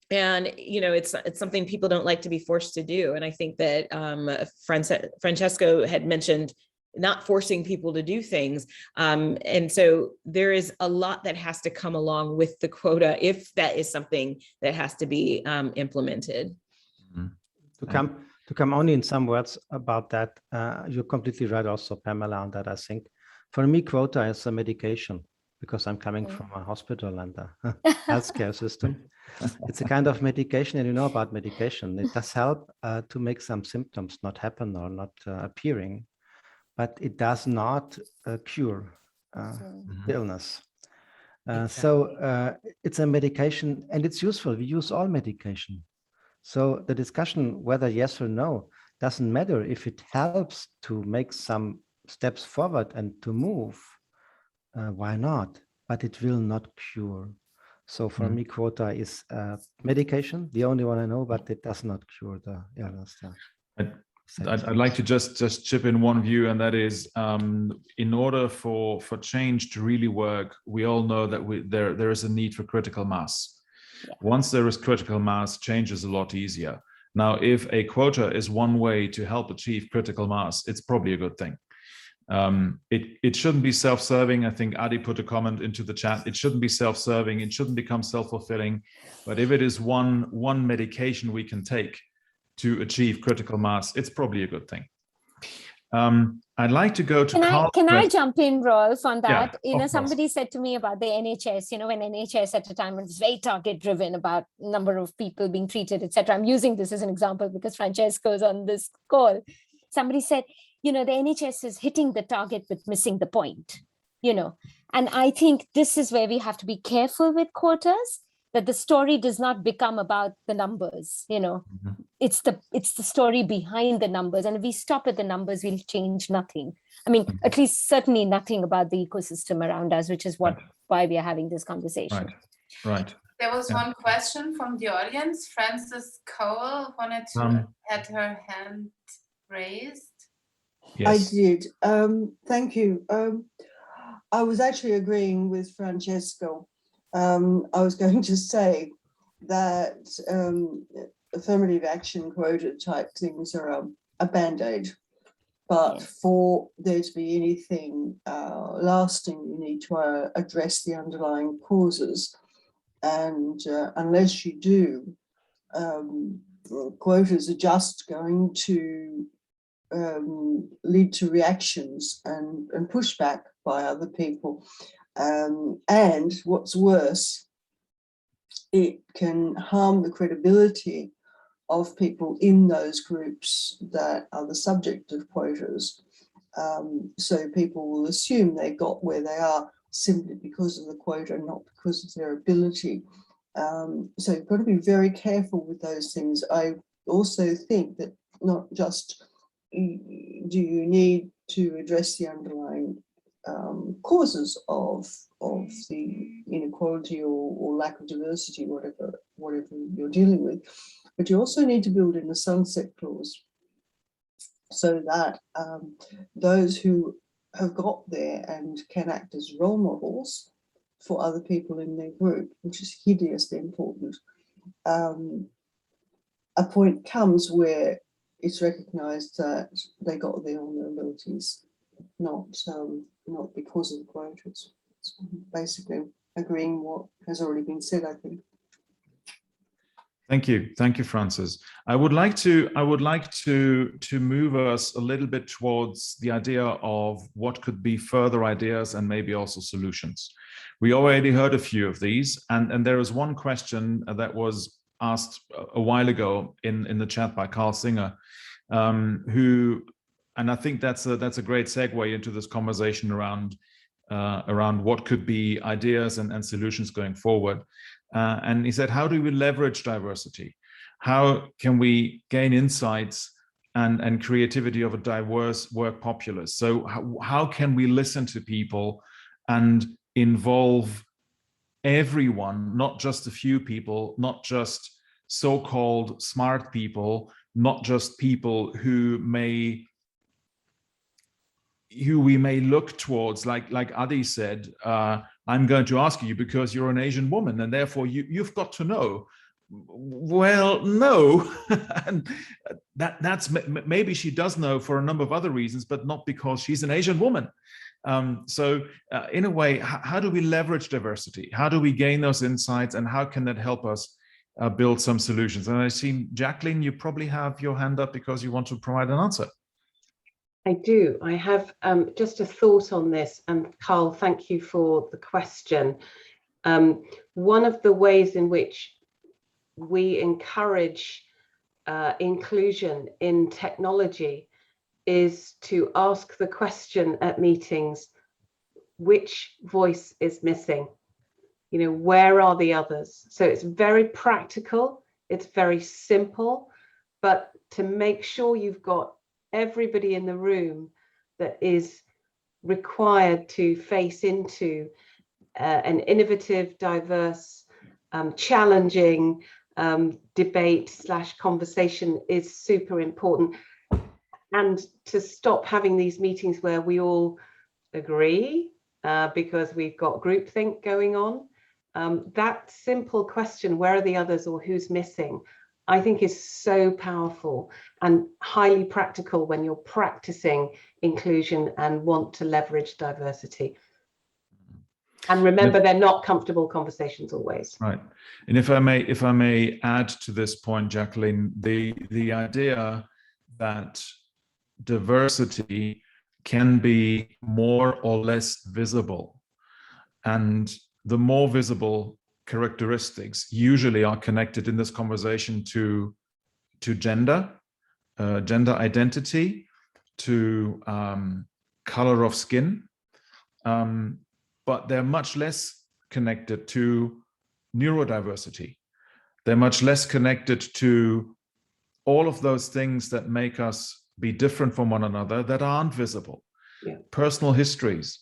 H: it's something people don't like to be forced to do. And I think that Francesco had mentioned not forcing people to do things. And so there is a lot that has to come along with the quota if that is something that has to be implemented.
F: Mm-hmm. To come only in some words about that, you're completely right also, Pamela, on that. I think for me, quota is a medication, because I'm coming from a hospital and a healthcare system. It's a kind of medication, and you know about medication. It does help to make some symptoms not happen or not appearing, but it does not cure the illness.
H: Exactly.
F: So it's a medication, and it's useful. We use all medication. So the discussion whether yes or no doesn't matter if it helps to make some steps forward and to move. Why not? But it will not cure. So for me, quota is medication, the only one I know, but it does not cure the illness.
B: I'd like to just chip in one view, and that is, in order for change to really work, we all know that there is a need for critical mass. Yeah. Once there is critical mass, change is a lot easier. Now, if a quota is one way to help achieve critical mass, it's probably a good thing. It shouldn't be self-serving. I think Adi put a comment into the chat. It shouldn't be self-serving. It shouldn't become self-fulfilling. But if it is one medication we can take to achieve critical mass, it's probably a good thing. I'd like to go to
C: Can I jump in, Rolf, on that?
B: Yeah,
C: somebody said to me about the NHS, when NHS at a time was very target driven about number of people being treated, etc. I'm using this as an example because Francesco's on this call. Somebody said, the NHS is hitting the target but missing the point, and I think this is where we have to be careful with quotas, that the story does not become about the numbers, it's the story behind the numbers. And if we stop at the numbers, we'll change nothing. I mean, at least certainly nothing about the ecosystem around us, which is why we are having this conversation.
B: Right.
A: There was one question from the audience. Frances Cole had her hand raised.
I: Yes. I did. Thank you. I was actually agreeing with Francesco. I was going to say that affirmative action quota type things are a band-aid, but for there to be anything lasting, you need to address the underlying causes. And unless you do, quotas are just going to lead to reactions and pushback by other people. And what's worse, it can harm the credibility of people in those groups that are the subject of quotas. So people will assume they got where they are simply because of the quota, not because of their ability. So you've got to be very careful with those things. I also think that not just do you need to address the underlying causes of the inequality or lack of diversity, whatever you're dealing with, but you also need to build in a sunset clause so that those who have got there and can act as role models for other people in their group, which is hideously important, a point comes where it's recognised that they got there on their abilities, not because of the quotas. It's basically agreeing what has already been said, I think.
B: Thank you, Francis. I would like to move us a little bit towards the idea of what could be further ideas and maybe also solutions. We already heard a few of these, and there is one question that was asked a while ago in the chat by Carl Singer, who, and I think that's a great segue into this conversation around what could be ideas and solutions going forward. And he said, how do we leverage diversity? How can we gain insights and creativity of a diverse work populace? So how can we listen to people and involve everyone, not just a few people, not just so-called smart people, not just people who we may look towards, like Adi said, I'm going to ask you because you're an Asian woman and therefore you've got to know. Well, no, and that's maybe she does know for a number of other reasons, but not because she's an Asian woman. So in a way, how do we leverage diversity? How do we gain those insights, and how can that help us build some solutions? And I see, Jacqueline, you probably have your hand up because you want to provide an answer.
G: I do. I have just a thought on this, and Carl, thank you for the question. One of the ways in which we encourage inclusion in technology is to ask the question at meetings, which voice is missing? You know, where are the others? So it's very practical, it's very simple, but to make sure you've got everybody in the room that is required to face into an innovative, diverse, challenging debate/conversation is super important. And to stop having these meetings where we all agree because we've got groupthink going on, that simple question, where are the others or who's missing, I think is so powerful and highly practical when you're practicing inclusion and want to leverage diversity. And remember, they're not comfortable conversations always.
B: Right. And if I may add to this point, Jacqueline, the idea that diversity can be more or less visible, and the more visible characteristics usually are connected in this conversation to gender, gender identity, to color of skin, but they're much less connected to neurodiversity. They're much less connected to all of those things that make us be different from one another that aren't visible. Yeah. Personal histories,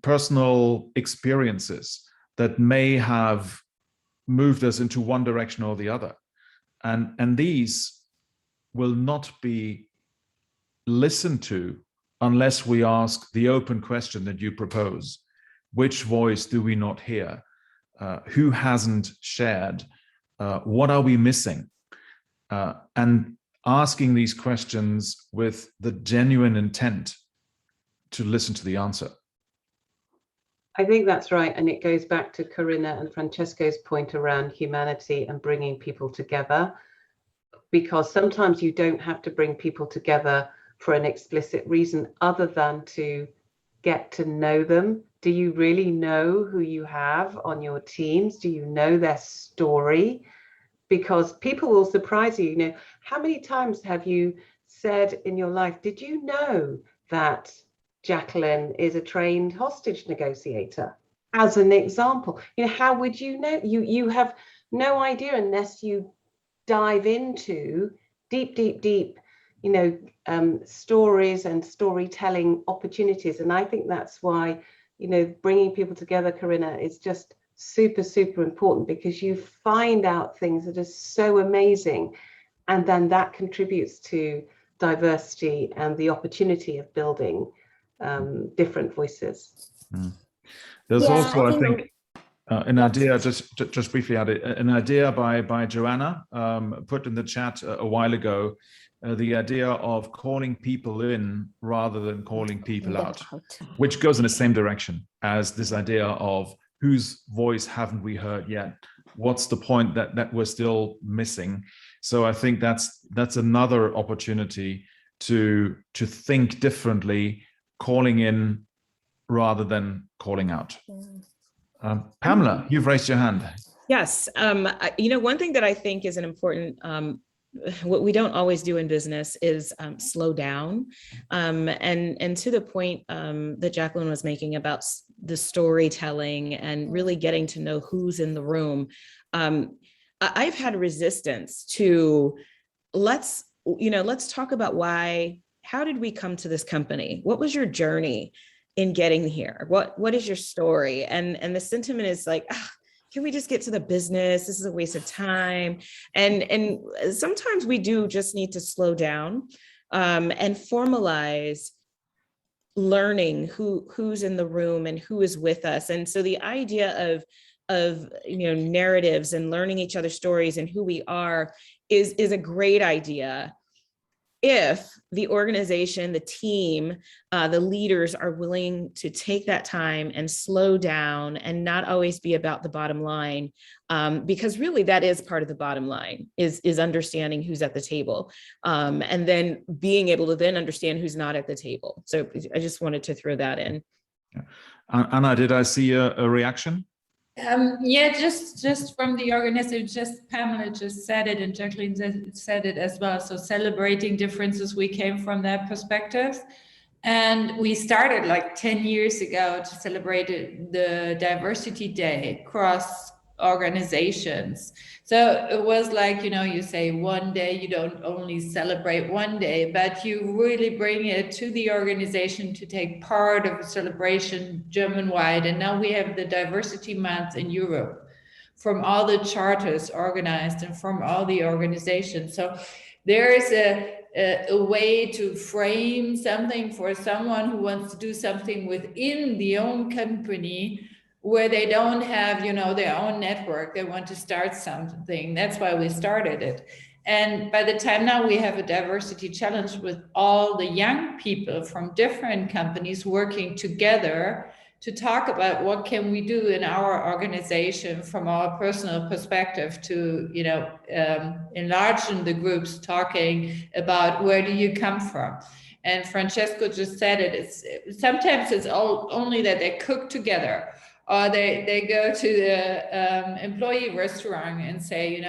B: personal experiences that may have moved us into one direction or the other. And these will not be listened to unless we ask the open question that you propose. Which voice do we not hear? Who hasn't shared? What are we missing? And asking these questions with the genuine intent to listen to the answer.
G: I think that's right. And it goes back to Corinna and Francesco's point around humanity and bringing people together, because sometimes you don't have to bring people together for an explicit reason other than to get to know them. Do you really know who you have on your teams? Do you know their story? Because people will surprise you. You know, how many times have you said in your life, did you know that Jacqueline is a trained hostage negotiator? As an example, you know, how would you know? You have no idea unless you dive into deep, you know, stories and storytelling opportunities. And I think that's why, you know, bringing people together, Corinna, is just super important, because you find out things that are so amazing, and then that contributes to diversity and the opportunity of building different voices.
B: There's also, I think an idea, just briefly added, an idea by Joanna put in the chat a while ago, the idea of calling people in rather than calling people out, which goes in the same direction as this idea of whose voice haven't we heard yet? what's the point that we're still missing? So I think that's another opportunity to think differently, calling in rather than calling out. Pamela, you've raised your hand.
H: Yes. One thing that I think is an important, what we don't always do in business is slow down. And to the point that Jacqueline was making about the storytelling and really getting to know who's in the room. I've had resistance to let's talk about how did we come to this company? What was your journey in getting here? What is your story? And the sentiment is like, can we just get to the business? This is a waste of time. And sometimes we do just need to slow down and formalize learning who's in the room and who is with us. And so the idea of narratives and learning each other's stories and who we are is a great idea if the organization, the team, the leaders are willing to take that time and slow down and not always be about the bottom line, because really that is part of the bottom line is understanding who's at the table, and then being able to then understand who's not at the table. So I just wanted to throw that in.
B: Anna, did I see a reaction?
D: Yeah, just from the organization, Pamela just said it, and Jacqueline said it as well. So celebrating differences, we came from that perspective. And we started like 10 years ago to celebrate the Diversity Day across organizations. So it was like, you say one day, you don't only celebrate one day, but you really bring it to the organization to take part of a celebration German-wide. And now we have the Diversity Month in Europe from all the charters organized and from all the organizations. So there is a way to frame something for someone who wants to do something within the own company where they don't have, their own network. They want to start something. That's why we started it. And by the time now we have a diversity challenge with all the young people from different companies working together to talk about what can we do in our organization from our personal perspective to, enlarge the groups talking about where do you come from. And Francesco just said it. Sometimes it's only that they cook together, or they go to the employee restaurant and say,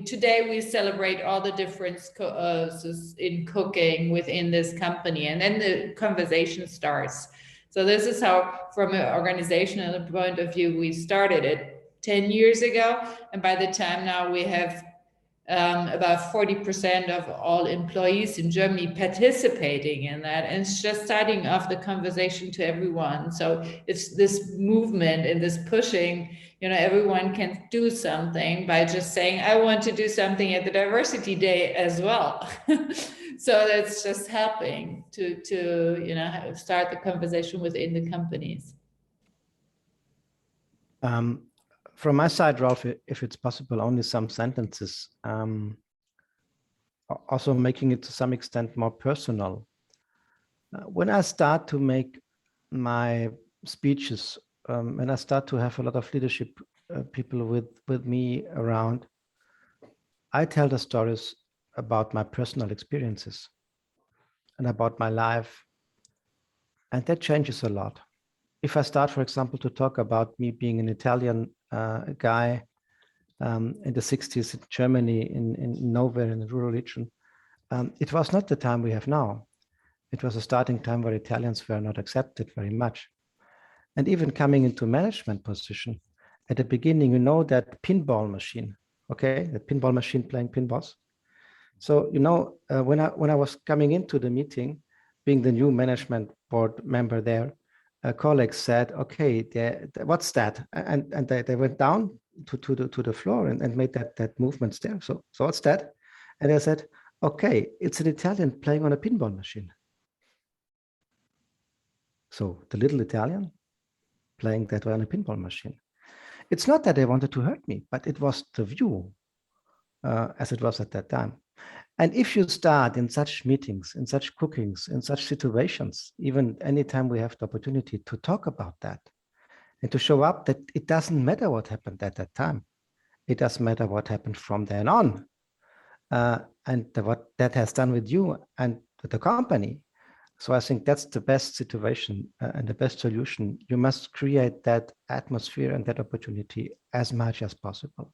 D: today we celebrate all the differences in cooking within this company, and then the conversation starts. So this is how, from an organizational point of view, we started it 10 years ago. And by the time now we have about 40% of all employees in Germany participating in that. And it's just starting off the conversation to everyone. So it's this movement and this pushing, everyone can do something by just saying, I want to do something at the Diversity Day as well. So that's just helping to start the conversation within the companies.
F: From my side, Ralph, if it's possible, only some sentences, also making it to some extent more personal. When I start to make my speeches, when I start to have a lot of leadership people with me around, I tell the stories about my personal experiences and about my life. And that changes a lot. If I start, for example, to talk about me being an Italian guy in the 60s in Germany, in nowhere in the rural region, it was not the time we have now. It was a starting time where Italians were not accepted very much. And even coming into management position, at the beginning, that pinball machine, okay, that pinball machine playing pinballs. So, when I was coming into the meeting, being the new management board member there, a colleague said, okay, what's that? And they went down to the floor and made that movement there. So what's that? And I said, okay, it's an Italian playing on a pinball machine. So the little Italian playing that way on a pinball machine. It's not that they wanted to hurt me, but it was the view as it was at that time. And if you start in such meetings, in such cookings, in such situations, even anytime we have the opportunity to talk about that and to show up that it doesn't matter what happened at that time, It doesn't matter what happened from then on. And what that has done with you and with the company. So I think that's the best situation and the best solution. You must create that atmosphere and that opportunity as much as possible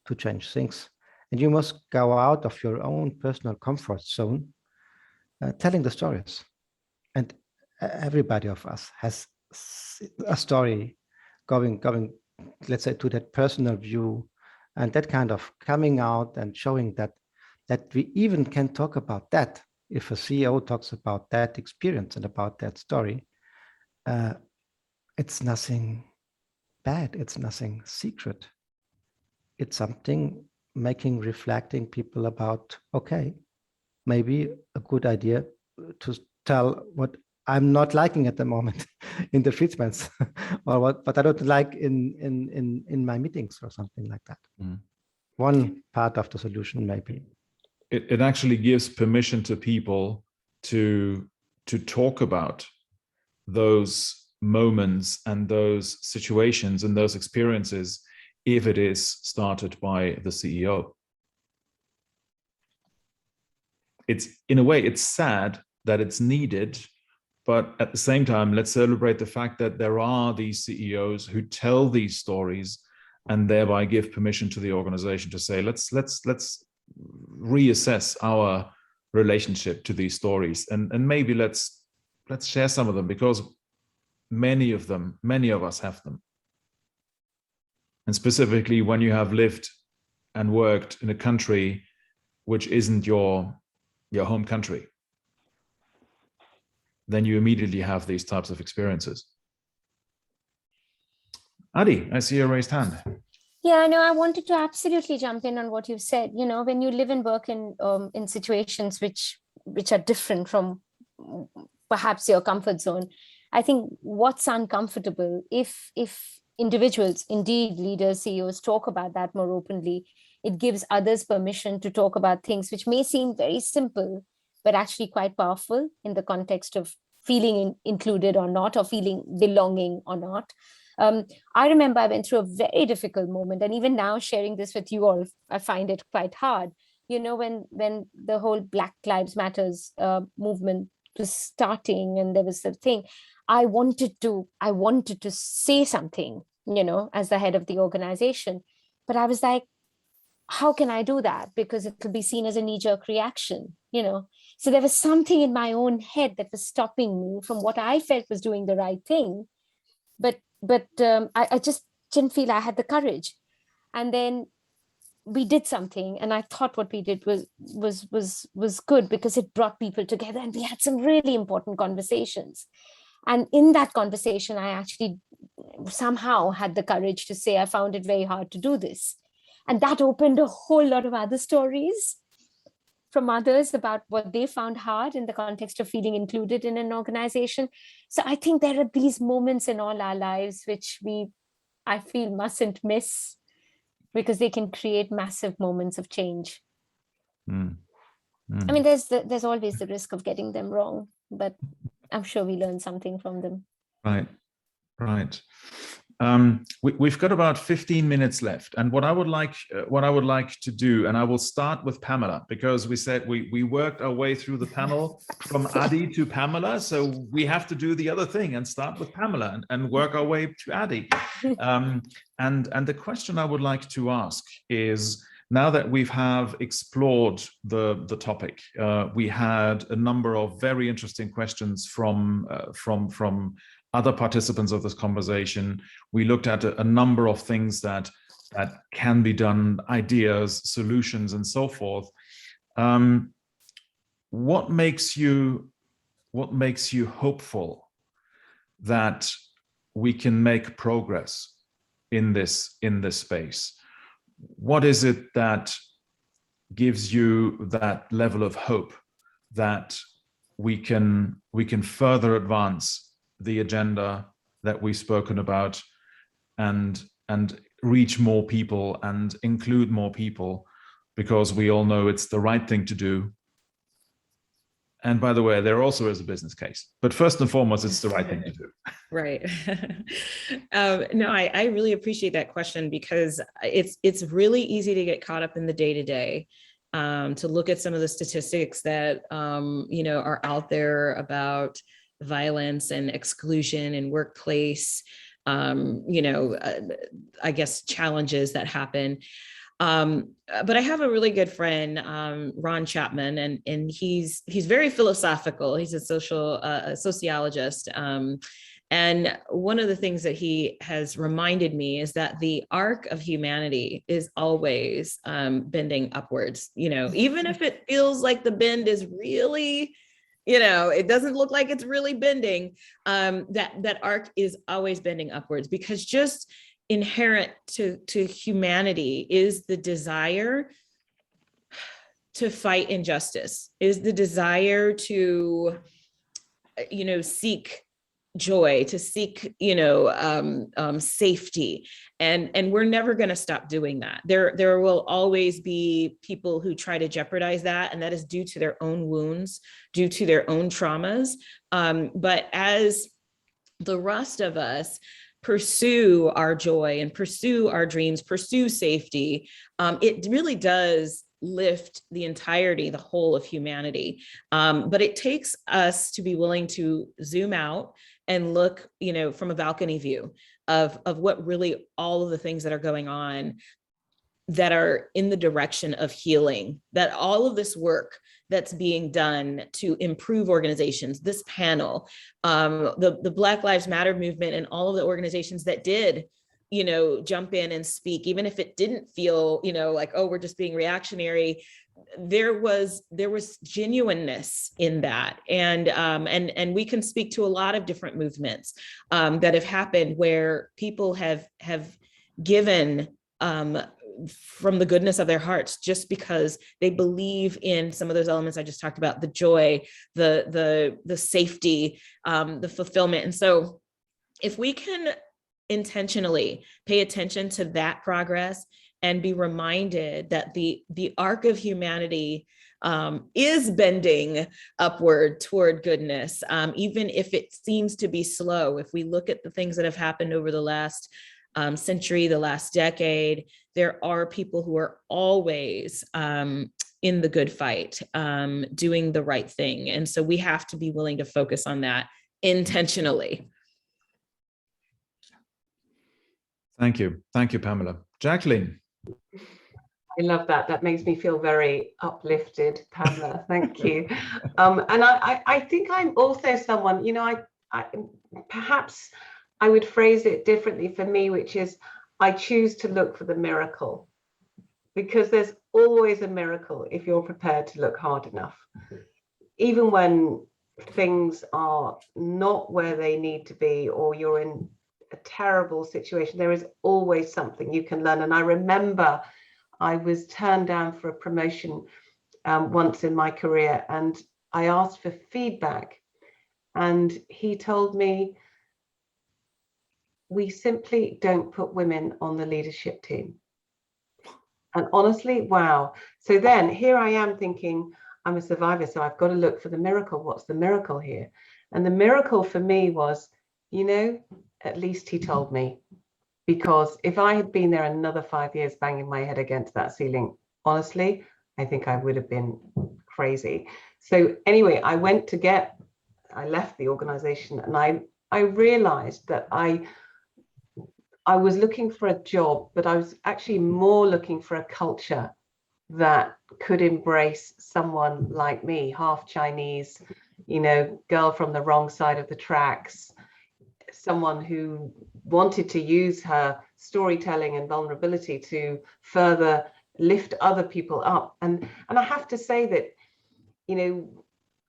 F: to change things. And you must go out of your own personal comfort zone, telling the stories. And everybody of us has a story going, let's say, to that personal view, and that kind of coming out and showing that we even can talk about that. If a CEO talks about that experience and about that story, it's nothing bad. It's nothing secret. It's something reflecting people about, okay, maybe a good idea to tell what I'm not liking at the moment in the treatments, or what I don't like in my meetings or something like that. Mm. One part of the solution, maybe.
B: It actually gives permission to people to talk about those moments and those situations and those experiences if it is started by the CEO. It's, in a way, it's sad that it's needed, but at the same time, let's celebrate the fact that there are these CEOs who tell these stories and thereby give permission to the organization to say, let's reassess our relationship to these stories, and maybe let's share some of them, because many of us have them. And specifically when you have lived and worked in a country which isn't your home country, then you immediately have these types of experiences. Adi, I see a raised hand.
C: Yeah, no, I wanted to absolutely jump in on what you've said. You know, when you live and work in situations which are different from perhaps your comfort zone, I think what's uncomfortable, if individuals, indeed leaders, CEOs, talk about that more openly, it gives others permission to talk about things which may seem very simple, but actually quite powerful in the context of feeling included or not, or feeling belonging or not. I remember I went through a very difficult moment, and even now sharing this with you all, I find it quite hard. You know, when the whole Black Lives Matters movement was starting, and there was the thing, I wanted to say something, you know, as the head of the organization, but I was like, how can I do that? Because it could be seen as a knee-jerk reaction, you know. So there was something in my own head that was stopping me from what I felt was doing the right thing, but I just didn't feel I had the courage. And then we did something, and I thought what we did was good, because it brought people together, and we had some really important conversations. And in that conversation, I actually somehow had the courage to say, I found it very hard to do this. And that opened a whole lot of other stories from others about what they found hard in the context of feeling included in an organization. So I think there are these moments in all our lives which I feel mustn't miss, because they can create massive moments of change. I mean, there's always the risk of getting them wrong, but I'm sure we learn something from them.
B: Right. We've got about 15 minutes left, and what I would like to do, and I will start with Pamela, because we said we worked our way through the panel from Adi to Pamela, so we have to do the other thing and start with Pamela and work our way to Adi. And the question I would like to ask is, now that we have explored the topic, we had a number of very interesting questions from other participants of this conversation. We looked at a number of things that can be done, ideas, solutions, and so forth. What makes you hopeful that we can make progress in this space? What is it that gives you that level of hope that we can further advance the agenda that we've spoken about, and reach more people and include more people, because we all know it's the right thing to do, And by the way, there also is a business case. But first and foremost, it's the right thing to do.
H: Right. No, I really appreciate that question, because it's really easy to get caught up in the day-to-day, to look at some of the statistics that are out there about violence and exclusion in workplace, I guess challenges that happen. But I have a really good friend, Ron Chapman, and he's very philosophical. He's a sociologist. And one of the things that he has reminded me is that the arc of humanity is always bending upwards, even if it feels like the bend is really, it doesn't look like it's really bending, that arc is always bending upwards, because just inherent to humanity is the desire to fight injustice, is the desire to, seek joy, to seek, safety. And we're never going to stop doing that. There will always be people who try to jeopardize that, and that is due to their own wounds, due to their own traumas. But as the rest of us pursue our joy and pursue our dreams, pursue safety, it really does lift the entirety, the whole of humanity. But it takes us to be willing to zoom out and look, from a balcony view of what really all of the things that are going on that are in the direction of healing, that all of this work that's being done to improve organizations, this panel, the Black Lives Matter movement, and all of the organizations that did, jump in and speak, even if it didn't feel, like, oh, we're just being reactionary. There was genuineness in that, and we can speak to a lot of different movements that have happened where people have given from the goodness of their hearts, just because they believe in some of those elements I just talked about, the joy, the safety, the fulfillment. And so if we can intentionally pay attention to that progress and be reminded that the arc of humanity is bending upward toward goodness, even if it seems to be slow. If we look at the things that have happened over the last century, the last decade, there are people who are always in the good fight, doing the right thing. And so we have to be willing to focus on that intentionally.
B: Thank you. Thank you, Pamela. Jacqueline.
G: I love that. That makes me feel very uplifted, Pamela. Thank you. And I think I'm also someone, I perhaps I would phrase it differently for me, which is I choose to look for the miracle, because there's always a miracle if you're prepared to look hard enough. Even when things are not where they need to be, or you're in a terrible situation, there is always something you can learn. And I remember I was turned down for a promotion once in my career, and I asked for feedback, and he told me, we simply don't put women on the leadership team. And honestly, wow. So then here I am thinking, I'm a survivor, so I've got to look for the miracle. What's the miracle here? And the miracle for me was, at least he told me. Because if I had been there another 5 years banging my head against that ceiling, honestly, I think I would have been crazy. So anyway, I left the organization, and I realized that I was looking for a job, but I was actually more looking for a culture that could embrace someone like me, half Chinese, girl from the wrong side of the tracks, someone who wanted to use her storytelling and vulnerability to further lift other people up. And I have to say that,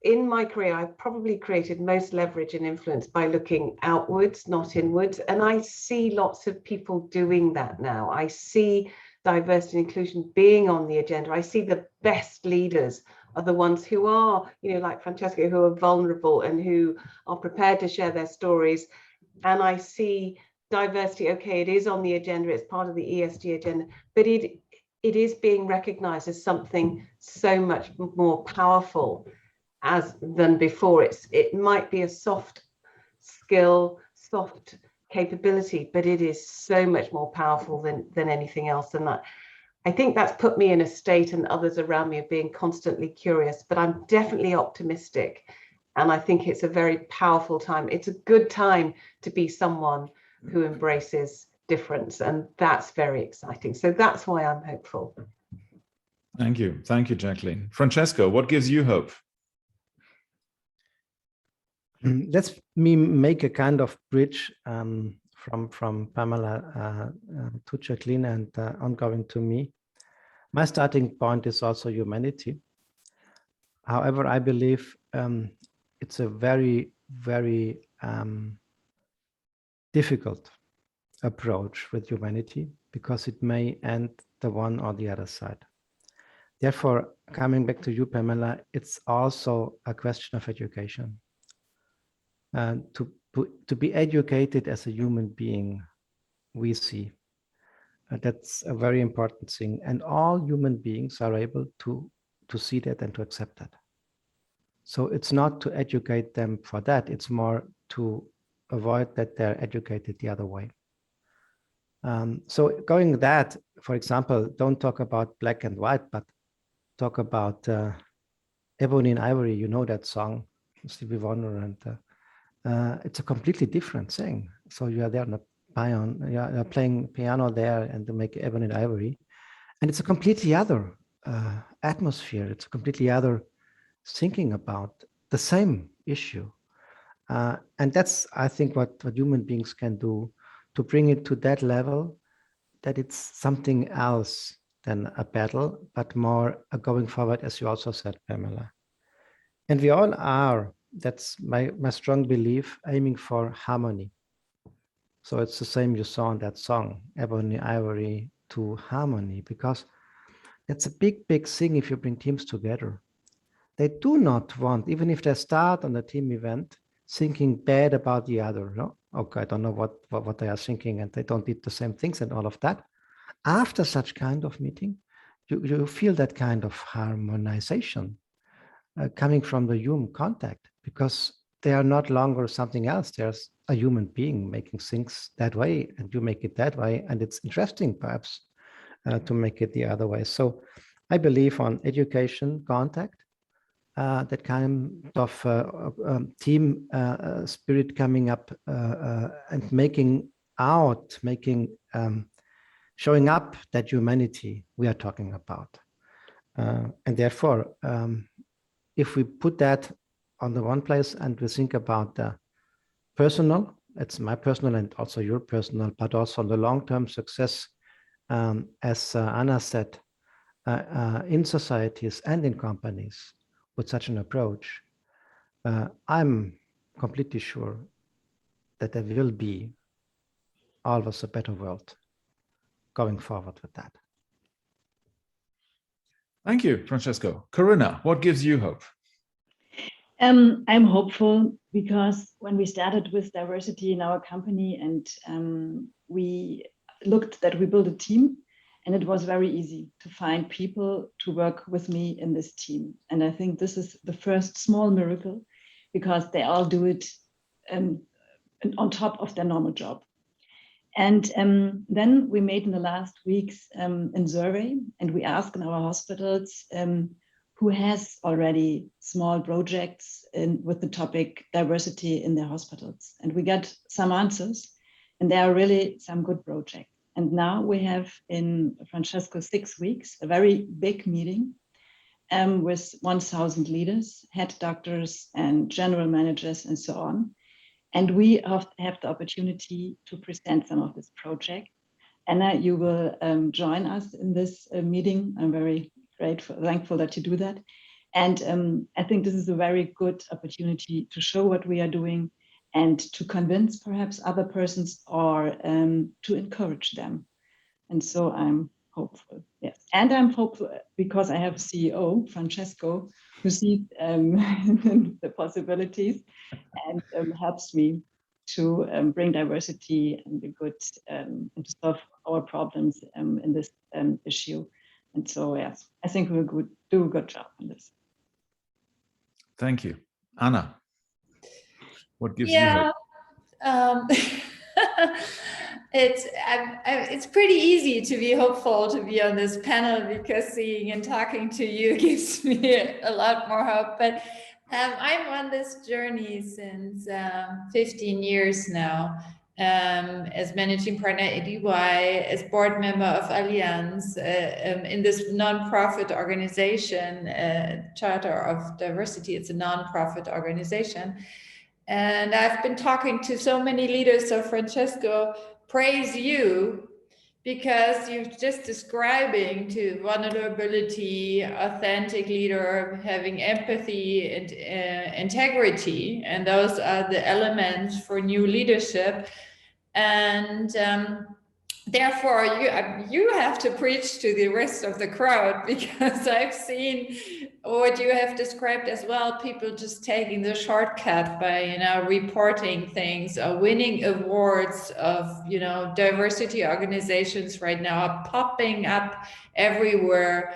G: in my career, I've probably created most leverage and influence by looking outwards, not inwards. And I see lots of people doing that now. I see diversity and inclusion being on the agenda. I see the best leaders are the ones who are, like Francesca, who are vulnerable and who are prepared to share their stories. And I see diversity, okay, it is on the agenda, it's part of the ESG agenda, but it is being recognized as something so much more powerful than before. It might be a soft skill, soft capability, but it is so much more powerful than anything else. And that, I think that's put me in a state, and others around me, of being constantly curious, but I'm definitely optimistic. And I think it's a very powerful time. It's a good time to be someone who embraces difference, and that's very exciting. So that's why I'm hopeful.
B: Thank you. Thank you, Jacqueline. Francesco, what gives you hope?
F: Let's me make a kind of bridge from Pamela to Jacqueline and ongoing to me. My starting point is also humanity. However, I believe it's a very, very difficult approach with humanity, because it may end the one or the other side. Therefore, coming back to you, Pamela, it's also a question of education. To be educated as a human being, we see that's a very important thing, and all human beings are able to see that and to accept that. So it's not to educate them for that, it's more to avoid that they're educated the other way. So going that, for example, don't talk about black and white, but talk about Ebony and Ivory. You know that song, Stevie Wonder, and it's a completely different thing. So you are there on the piano, you're playing piano there, and to make Ebony and Ivory, and it's a completely other atmosphere. It's a completely other thinking about the same issue, and that's, I think, what human beings can do, to bring it to that level, that it's something else than a battle, but more a going forward, as you also said, Pamela. And we all are, that's my strong belief, aiming for harmony. So it's the same you saw in that song, Ebony Ivory, to harmony, because that's a big, big thing if you bring teams together. They do not want, even if they start on a team event, thinking bad about the other. No? Okay, I don't know what they are thinking, and they don't did the same things and all of that. After such kind of meeting, you feel that kind of harmonization coming from the human contact, because they are not longer something else. There's a human being making things that way, and you make it that way, and it's interesting perhaps to make it the other way. So I believe on education, contact, that kind of team spirit coming up and showing up that humanity we are talking about. And therefore, if we put that on the one place and we think about the personal, it's my personal and also your personal, but also the long-term success, as Anna said, in societies and in companies with such an approach, I'm completely sure that there will be always a better world going forward with that.
B: Thank you, Francesco. Corinna, what gives you hope?
E: I'm hopeful because when we started with diversity in our company, and we looked that we built a team, and it was very easy to find people to work with me in this team. And I think this is the first small miracle, because they all do it on top of their normal job. And then we made in the last weeks a survey, and we asked in our hospitals who has already small projects with the topic diversity in their hospitals. And we got some answers, and there are really some good projects. And now we have in Francesco 6 weeks, a very big meeting with 1,000 leaders, head doctors and general managers and so on. And we have the opportunity to present some of this project. Anna, you will join us in this meeting. I'm very grateful, thankful that you do that. And I think this is a very good opportunity to show what we are doing and to convince perhaps other persons, or to encourage them. And so I'm hopeful, yes. And I'm hopeful because I have a CEO, Francesco, who sees the possibilities and helps me to bring diversity and the good and to solve our problems in this issue. And so, yes, I think we'll do a good job on this.
B: Thank you. Anna, what gives you hope?
D: It's pretty easy to be hopeful to be on this panel, because seeing and talking to you gives me a lot more hope. But I'm on this journey since 15 years now, as managing partner at EY, as board member of Allianz, in this non-profit organization, Charter of Diversity. It's a non-profit organization. And I've been talking to so many leaders. So Francesco, praise you, because you're just describing to vulnerability, authentic leader, having empathy and integrity. And those are the elements for new leadership. And therefore, you have to preach to the rest of the crowd, because I've seen what you have described as well, people just taking the shortcut by, reporting things or winning awards of, diversity organizations right now are popping up everywhere.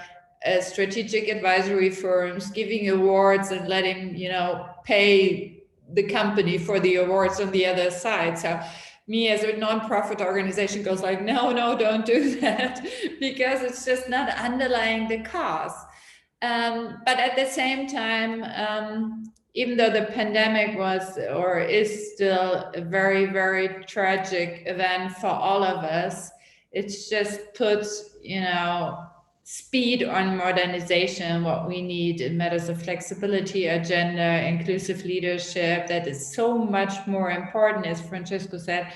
D: Strategic advisory firms giving awards and letting, pay the company for the awards on the other side. So me as a non-profit organization goes like, no, don't do that, because it's just not underlying the cause. But at the same time, even though the pandemic was or is still a very, very tragic event for all of us, it's just puts, speed on modernization, what we need in matters of flexibility, agenda, inclusive leadership. That is so much more important, as Francesco said,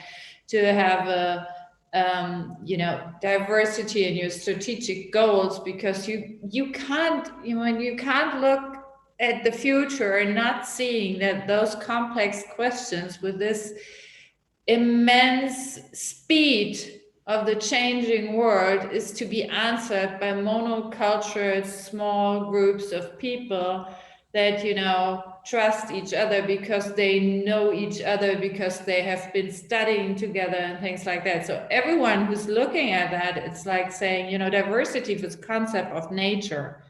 D: to have a diversity in your strategic goals, because you can't look at the future and not seeing that those complex questions with this immense speed of the changing world is to be answered by monocultural small groups of people that trust each other because they know each other, because they have been studying together and things like that. So everyone who's looking at that, it's like saying, diversity is this concept of nature.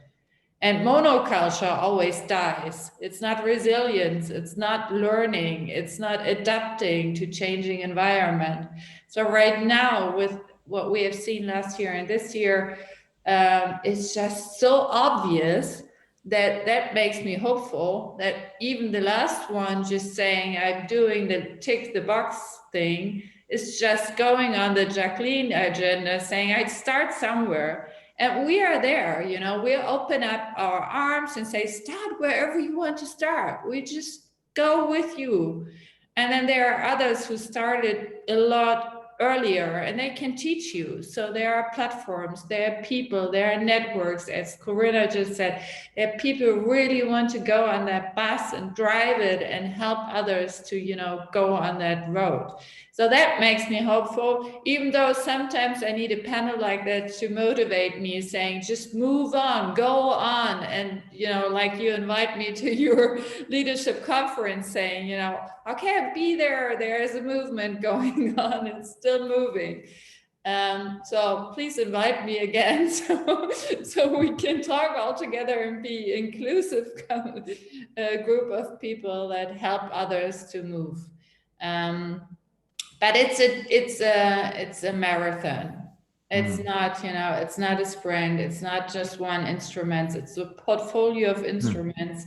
D: And monoculture always dies. It's not resilience, it's not learning, it's not adapting to changing environment. So right now, with what we have seen last year and this year, it's just so obvious that makes me hopeful that even the last one just saying I'm doing the tick the box thing is just going on the Jacqueline agenda, saying I'd start somewhere. And we are there, we'll open up our arms and say, start wherever you want to start. We just go with you. And then there are others who started a lot earlier and they can teach you. So there are platforms, there are people, there are networks, as Corinna just said, there are people who really want to go on that bus and drive it and help others to, go on that road. So that makes me hopeful, even though sometimes I need a panel like that to motivate me, saying, just move on, go on. And, like you invite me to your leadership conference saying, I can't be there. There is a movement going on. It's still moving. So please invite me again so we can talk all together and be inclusive group of people that help others to move. But it's a marathon. It's not, it's not a sprint. It's not just one instrument. It's a portfolio of instruments.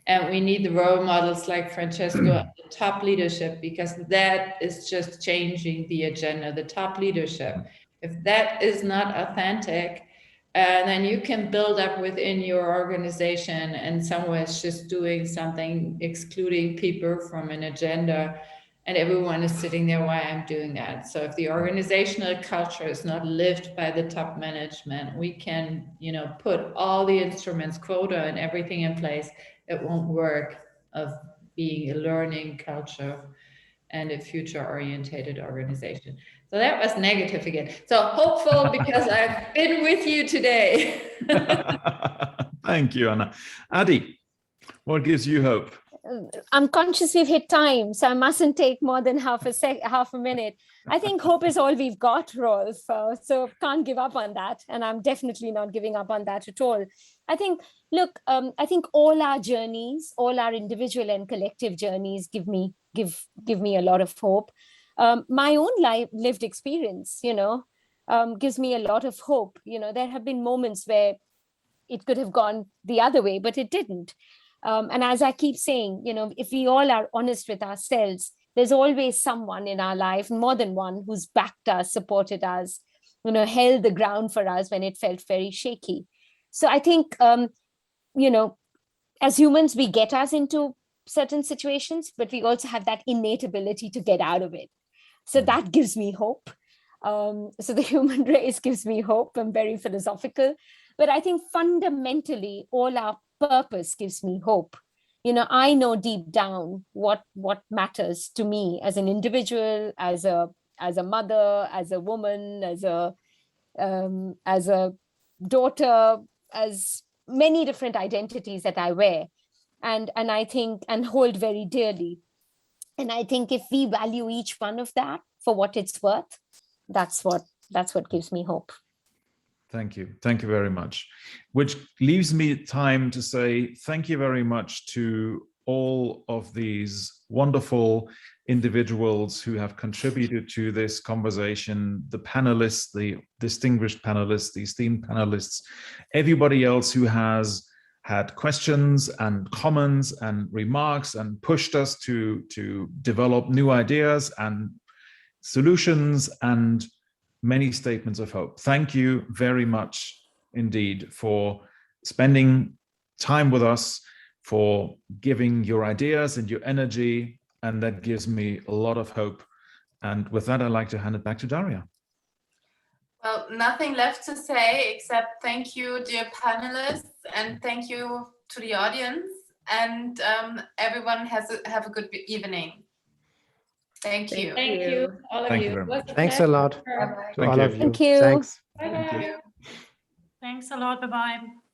D: And we need the role models like Francesco and the top leadership, because that is just changing the agenda, the top leadership. If that is not authentic, then you can build up within your organization and somewhere it's just doing something, excluding people from an agenda. And everyone is sitting there while I'm doing that. So if the organizational culture is not lived by the top management, we can, put all the instruments, quota and everything in place. It won't work of being a learning culture and a future-oriented organization. So that was negative again. So hopeful because I've been with you today.
B: Thank you, Anna. Adi, what gives you hope?
C: I'm conscious we've hit time, so I mustn't take more than half a minute. I think hope is all we've got, Rolf. So can't give up on that. And I'm definitely not giving up on that at all. I think, look, I think all our journeys, all our individual and collective journeys give me a lot of hope. My own lived experience, gives me a lot of hope. There have been moments where it could have gone the other way, but it didn't. And as I keep saying, if we all are honest with ourselves, there's always someone in our life, more than one, who's backed us, supported us, held the ground for us when it felt very shaky. So I think, as humans, we get us into certain situations, but we also have that innate ability to get out of it. So that gives me hope. So the human race gives me hope. I'm very philosophical, but I think fundamentally all our purpose gives me hope. I know deep down what matters to me as an individual, as a mother, as a woman, as a daughter, as many different identities that I wear, and I think and hold very dearly. And I think if we value each one of that for what it's worth, that's what gives me hope.
B: Thank you. Thank you very much. Which leaves me time to say thank you very much to all of these wonderful individuals who have contributed to this conversation, the panelists, the distinguished panelists, the esteemed panelists, everybody else who has had questions and comments and remarks and pushed us to develop new ideas and solutions and many statements of hope. Thank you very much indeed for spending time with us, for giving your ideas and your energy, and that gives me a lot of hope. And with that, I'd like to hand it back to Daria.
A: Well, nothing left to say except thank you, dear panelists, and thank you to the audience, and everyone have a good evening. Thank you.
D: Thank you, all of
B: Thank
D: you.
B: you very much.
F: Thanks a lot
A: Bye-bye.
F: to all of you.
C: Thank you.
F: Thanks.
D: Bye-bye.
A: Thank you.
J: Thanks a lot. Bye-bye.